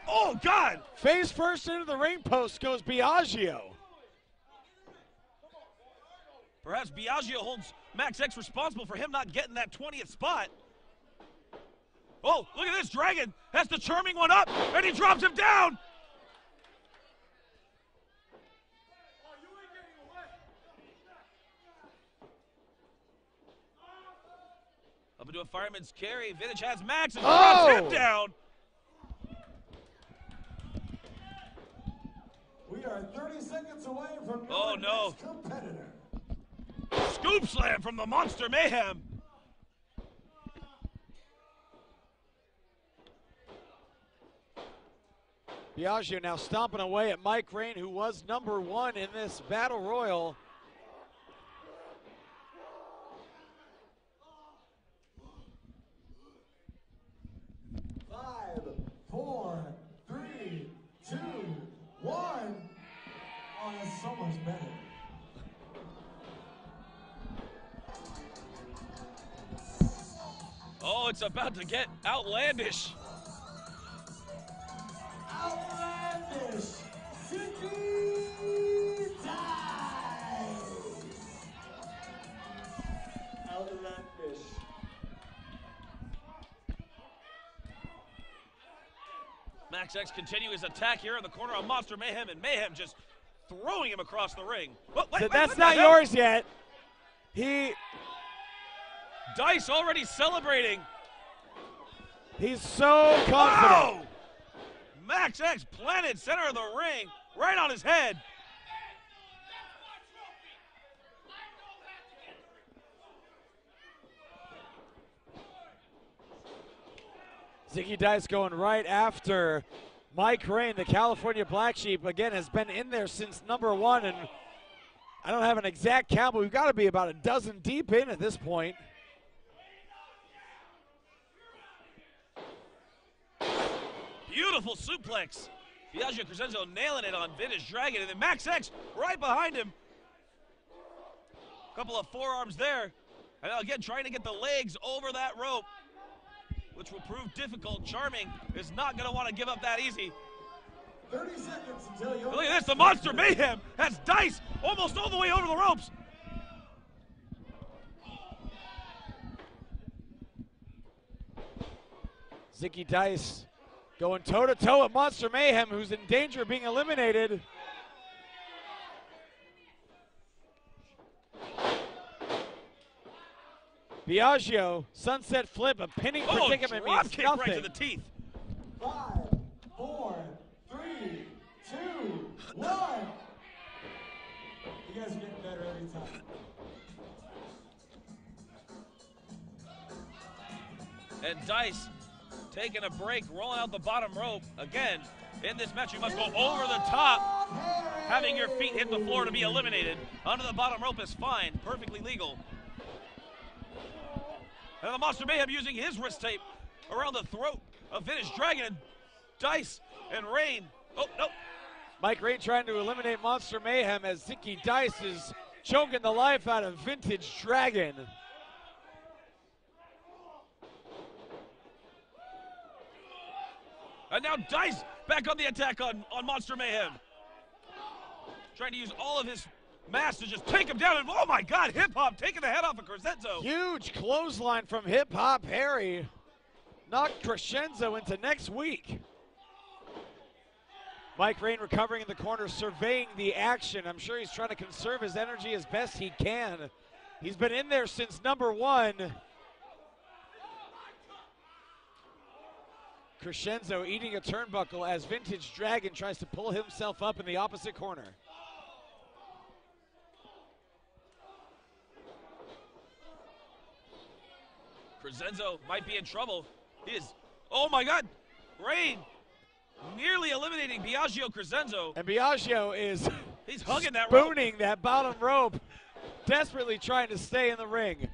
Oh, God! Face first into the ring post goes Biagio. Perhaps Biagio holds Max X responsible for him not getting that 20th spot. Oh, look at this. Dragon has the Charming One up, and he drops him down. Up into a fireman's carry. Vintage has Max and drops him down. We are 30 seconds away from Oh, your no. next competitor. Scoop slam from the Monster Mayhem. Biagio now stomping away at Mike Rain, who was number 1 in this battle royal. Five, 4, 3, 2, 1. Oh, that's so much better. Oh, it's about to get outlandish. Outlandish Ziggy dies. Outlandish. Max X continue his attack here in the corner on Monster Mayhem, and Mayhem just throwing him across the ring. That's not yours yet. Dice already celebrating. He's so confident. Oh! Max X planted center of the ring, right on his head. Ziggy Dice going right after Mike Rain, the California Black Sheep, again, has been in there since number 1, and I don't have an exact count, but we've got to be about a dozen deep in at this point. Beautiful suplex. Biagio Crescenzo nailing it on Vintage Dragon, and then Max X right behind him. Couple of forearms there. And again, trying to get the legs over that rope, which will prove difficult. Charming is not going to want to give up that easy. 30 seconds until you. Look at this, the Monster Mayhem has Dice almost all the way over the ropes. Ziggy Dice going toe-to-toe with Monster Mayhem, who's in danger of being eliminated. Biagio, sunset flip, a pinning predicament drop means kick nothing. right to the teeth. 5, 4, 3, 2, 1. You guys are getting better every time. And Dice taking a break, rolling out the bottom rope. Again, in this match, you must go over the top, having your feet hit the floor to be eliminated. Under the bottom rope is fine, perfectly legal. And the Monster Mayhem using his wrist tape around the throat of Vintage Dragon, Dice, and Rain. Oh, no. Mike Rain trying to eliminate Monster Mayhem as Ziggy Dice is choking the life out of Vintage Dragon. And now Dice back on the attack on Monster Mayhem. Trying to use all of his mass to just take him down. And oh my God, Hip Hop taking the head off of Crescenzo. Huge clothesline from Hip Hop Harry. Knocked Crescenzo into next week. Mike Rain recovering in the corner, surveying the action. I'm sure he's trying to conserve his energy as best he can. He's been in there since number 1. Crescenzo eating a turnbuckle as Vintage Dragon tries to pull himself up in the opposite corner. Crescenzo might be in trouble. He is, oh my God, Rain nearly eliminating Biagio Crescenzo. And Biagio is he's hugging that rope. Spooning that bottom rope, desperately trying to stay in the ring.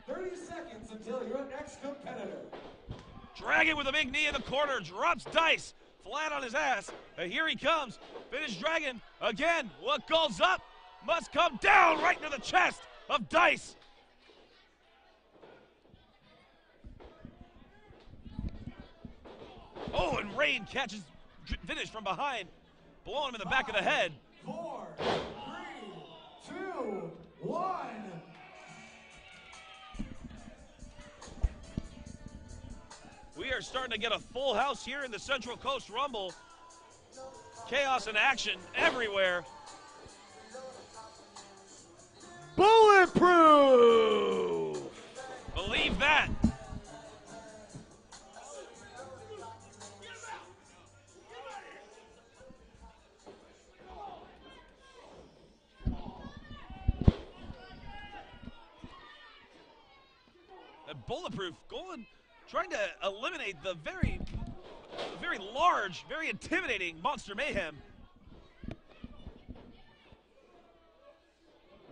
30 seconds until your next competitor. Dragon with a big knee in the corner, drops Dice flat on his ass. And here he comes. Vintage Dragon again. What goes up must come down right into the chest of Dice. Oh, and Rain catches Vintage from behind, blowing him in the back of the head. 4, 3, 2, 1. We are starting to get a full house here in the Central Coast Rumble. Chaos and action everywhere. Bulletproof! Believe that. And Bulletproof going, trying to eliminate the very large, very intimidating Monster Mayhem.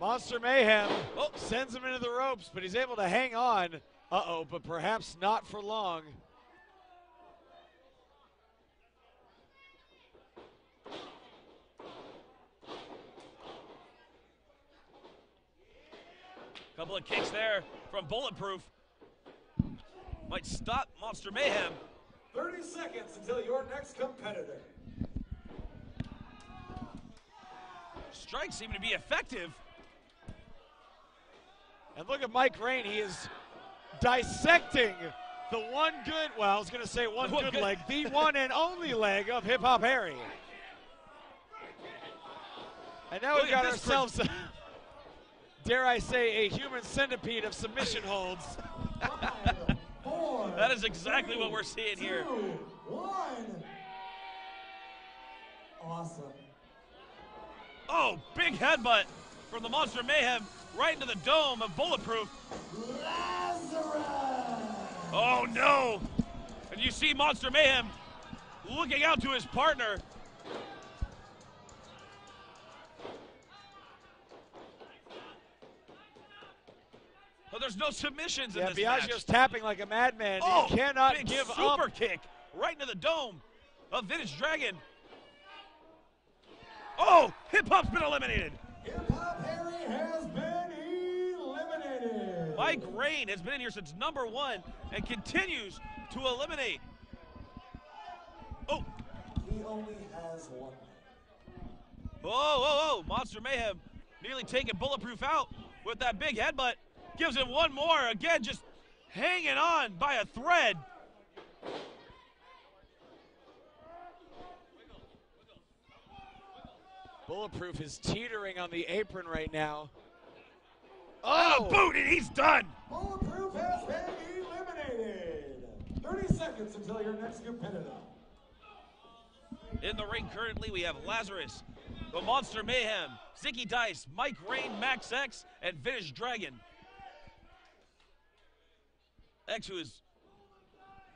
Monster Mayhem sends him into the ropes, but he's able to hang on. Uh-oh, but perhaps not for long. Couple of kicks there from Bulletproof. Might stop Monster Mayhem. 30 seconds until your next competitor. Strikes seem to be effective. And look at Mike Rain. He is dissecting the one good, well, I was going to say one good leg, the one and only leg of Hip Hop Harry. And now we've got ourselves, dare I say, a human centipede of submission holds. 5, 4, that is exactly what we're seeing 2, here. 1. Awesome. Oh, big headbutt from the Monster Mayhem right into the dome of Bulletproof. Lazarus! Oh no! And you see Monster Mayhem looking out to his partner. But there's no submissions in this match. Biagio's tapping like a madman. Oh, he cannot big give super up. kick right into the dome of Vintage Dragon. Oh, Hip Hop's been eliminated. Hip Hop Harry has been eliminated. Mike Rain has been in here since number 1 and continues to eliminate. Oh. He only has 1. Oh, Monster Mayhem nearly taking Bulletproof out with that big headbutt. Gives him one more. Again, just hanging on by a thread. Bulletproof is teetering on the apron right now. Oh, boot, and he's done. Bulletproof has been eliminated. 30 seconds until your next competitor. In the ring currently, we have Lazarus, the Monster Mayhem, Ziggy Dice, Mike Rain, Max X, and Vintage Dragon. X, who is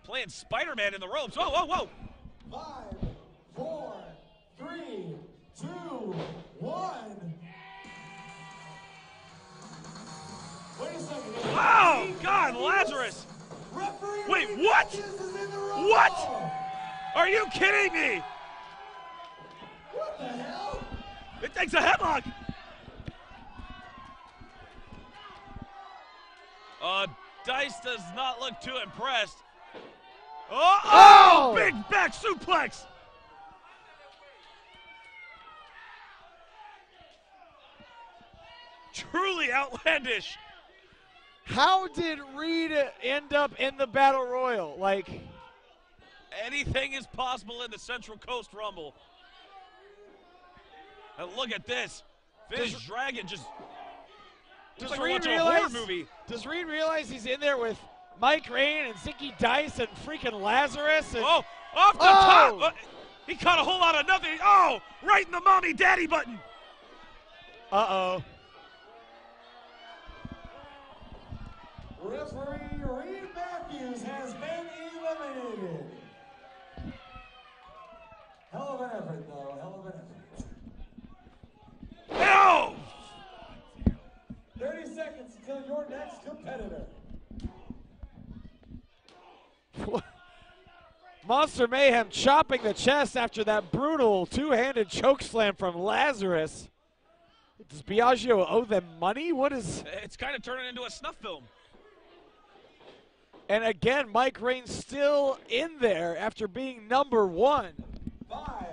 Playing Spider-Man in the ropes. Whoa, whoa, whoa. 5, 4, 3, 2, 1. Wait a second. Oh, God, Lazarus. Referee Wait, Reed what? Matthews is in the room. What? Are you kidding me? What the hell? It takes a headlock. Dice does not look too impressed. Oh, big back suplex. Truly outlandish. How did Reed end up in the Battle Royal? Like, anything is possible in the Central Coast Rumble. And look at this. Vince Dragon just does like Reed watching a horror realize? movie. Does Reed realize he's in there with Mike Rain and Ziggy Dice and freaking Lazarus? And, Oh, off the top. He caught a whole lot of nothing. Oh, right in the mommy daddy button. Uh-oh. Referee Reed Matthews has been eliminated. Hell of an effort, though. Hell of an effort. No! 30 seconds until your next competitor. Monster Mayhem chopping the chest after that brutal two-handed chokeslam from Lazarus. Does Biagio owe them money? What is... It's kind of turning into a snuff film. And again, Mike Rain still in there after being number 1. 5,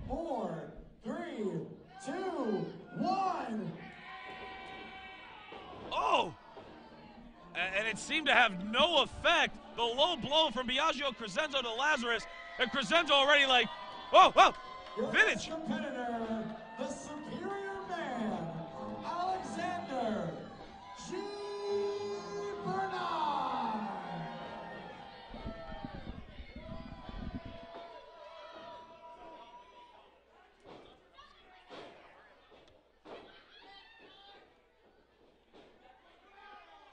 4, 3, 2, 1. Oh! And it seemed to have no effect. The low blow from Biagio Crescenzo to Lazarus. And Crescenzo already like, whoa, whoa, Your vintage. next competitor, the Superior Man, Alexander G. Bernard.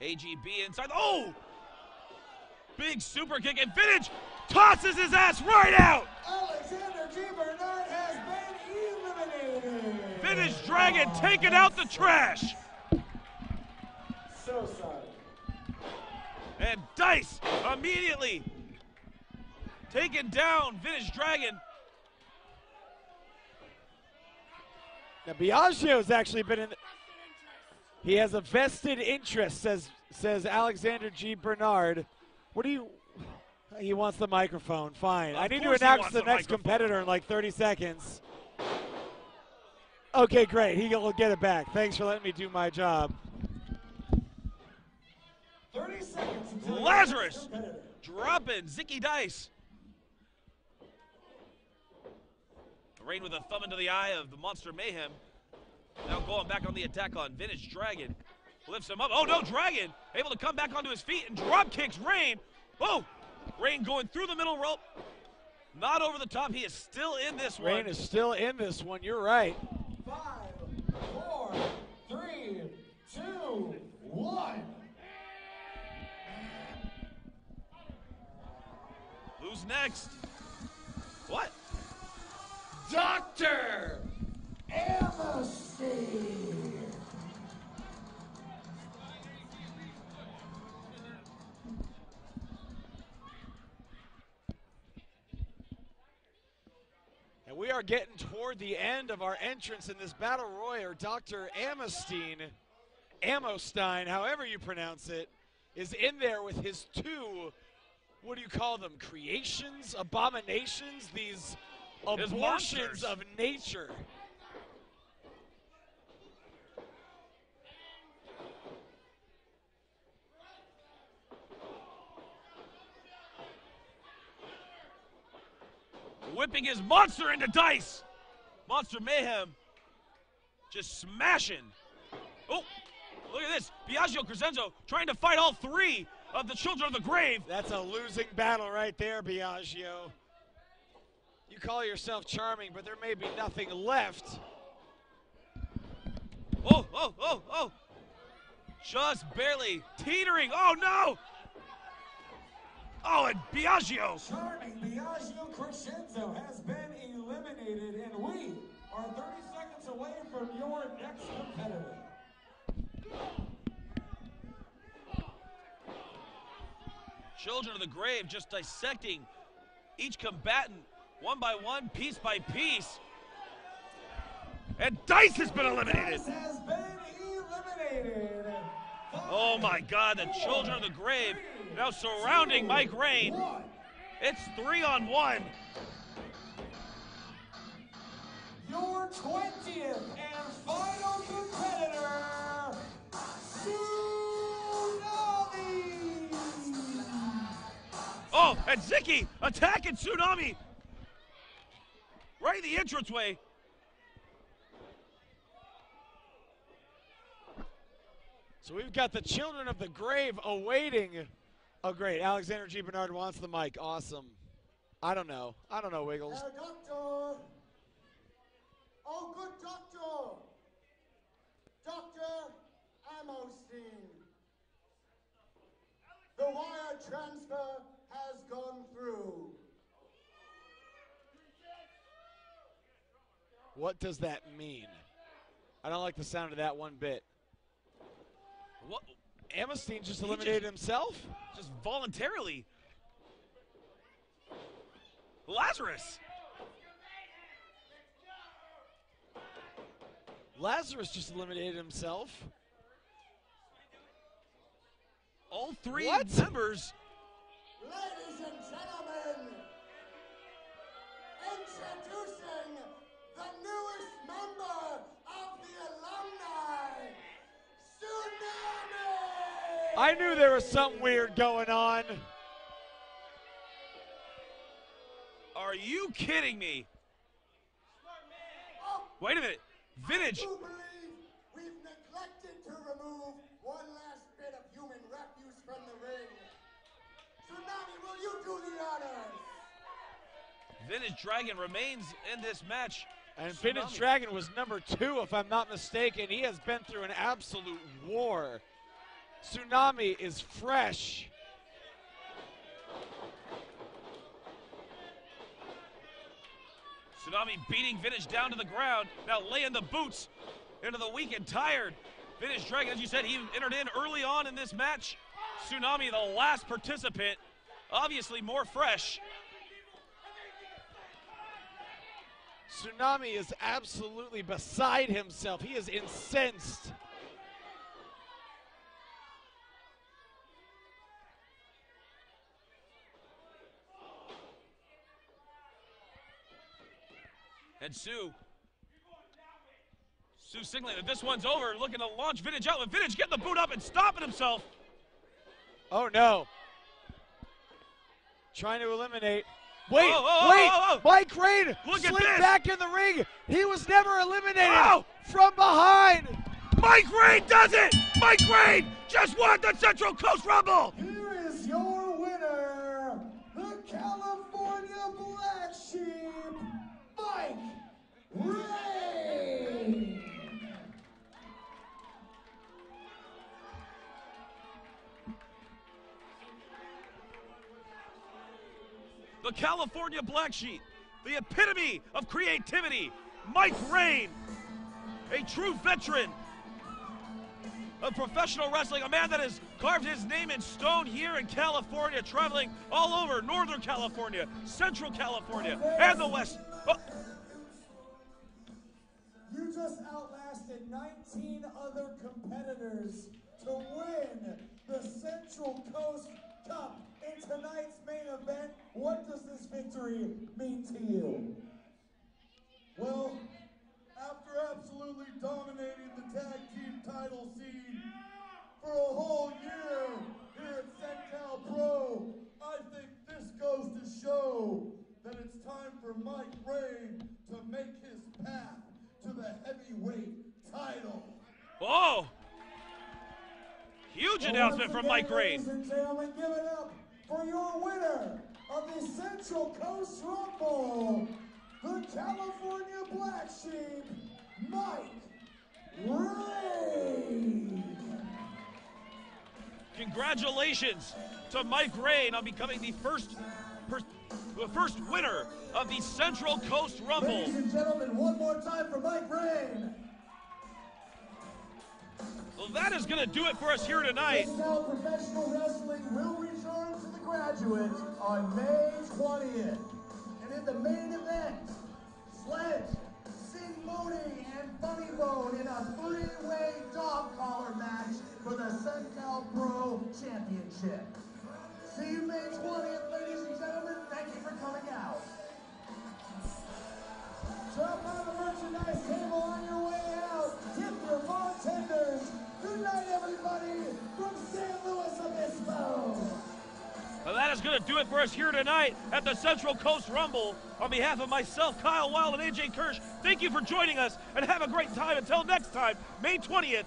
AGB inside. Oh! Big super kick, and Vintage tosses his ass right out. Alexander G. Bernard has been eliminated. Vintage Dragon taking out the trash. So sorry. And Dice immediately taking down Vintage Dragon. Now, Biagio's actually been in... He has a vested interest, says Alexander G. Bernard. What do you... He wants the microphone. Fine. I need to announce the next competitor in like 30 seconds. Okay, great. He'll get it back. Thanks for letting me do my job. 30 seconds until Lazarus dropping Ziggy Dice. Rain with a thumb into the eye of the Monster Mayhem. Now going back on the attack on Vintage Dragon. Lifts him up. Oh no, Dragon able to come back onto his feet and drop kicks Rain. Oh, Rain going through the middle rope. Not over the top. He is still in this one. Rain is still in this one. You're right. 5, 4, 3, 2, 1. Who's next? What? Dr. Amnesty. And we are getting toward the end of our entrance in this Battle Royal. Dr. Amostine, however you pronounce it, is in there with his 2, what do you call them, creations, abominations, these abortions of nature. Whipping his monster into Dice. Monster Mayhem just smashing. Oh, look at this. Biagio Crescenzo trying to fight all 3 of the children of the grave. That's a losing battle right there, Biagio. You call yourself charming, but there may be nothing left. Oh, oh, oh, oh. Just barely teetering. Oh, no. Oh, and Biagio. Charming Biagio Crescenzo has been eliminated, and we are 30 seconds away from your next competitor. Children of the Grave just dissecting each combatant one by one, piece by piece. And Dice has been eliminated. Dice has been eliminated. Oh my God, the Children of the Grave now surrounding Mike Rain. It's 3-on-1. Your 20th and final competitor, Tsunami! Oh, and Ziggy attacking Tsunami right in the entranceway. So we've got the Children of the Grave awaiting. Oh, great. Alexander G. Bernard wants the mic. Awesome. I don't know, Wiggles. Doctor. Oh, good doctor. Dr. Amosteen. The wire transfer has gone through. What does that mean? I don't like the sound of that one bit. What? Amosteen just eliminated himself? Just voluntarily. Lazarus. Lazarus just eliminated himself. All three What? members. Ladies and gentlemen, introducing the newest member of the alumni, Tsunami! I knew there was something weird going on. Are you kidding me? Oh, Wait a minute. Vintage. I do believe we've neglected to remove one last bit of human refuse from the ring. Tsunami, will you do the honors? Vintage Dragon remains in this match. And Vintage Dragon was number 2, if I'm not mistaken. He has been through an absolute war. Tsunami is fresh. Tsunami beating Vintage down to the ground. Now laying the boots into the weak and tired Vintage Dragon. As you said, he entered in early on in this match. Tsunami, the last participant, obviously more fresh. Tsunami is absolutely beside himself. He is incensed. And Sue signaling that this one's over, looking to launch Vintage out, but Vintage getting the boot up and stopping himself. Oh no. Trying to eliminate. Wait, Oh. Mike Rain Look at slid this. back in the ring. He was never eliminated Oh. from behind. Mike Rain does it! Mike Rain just won the Central Coast Rumble! Here is your winner, the California Black Sheep, Mike Rain. The California Black Sheep, the epitome of creativity, Mike Rain, a true veteran of professional wrestling, a man that has carved his name in stone here in California, traveling all over Northern California, Central California, and the West. Oh. You just outlasted 19 other competitors to win the Central Coast Cup in tonight's main event. What does this victory mean to you? Well, after absolutely dominating the tag team title scene for a whole year here at Cen-Cal Pro, I think this goes to show that it's time for Mike Rain to make his path to the heavyweight title. Oh! Huge announcement from Mike Rain. Ladies and gentlemen, give it up for your winner of the Central Coast Rumble, the California Black Sheep, Mike Rain. Congratulations to Mike Rain on becoming the first winner of the Central Coast Rumble. Ladies and gentlemen, one more time for Mike Rain. Well, that is going to do it for us here tonight. Cen-Cal Professional Wrestling will return to the Graduate on May 20th. And in the main event, Sledge, Bodhi, and Funny Bone in a three-way dog collar match for the Cen-Cal Pro Championship. See you May 20th, ladies and gentlemen. Thank you for coming out. Drop on the merchandise table on your way out. Tip your bartenders. Good night, everybody, from San Luis Obispo. Well, that is going to do it for us here tonight at the Central Coast Rumble. On behalf of myself, Kyle Wild, and AJ Kirsch, thank you for joining us, and have a great time. Until next time, May 20th.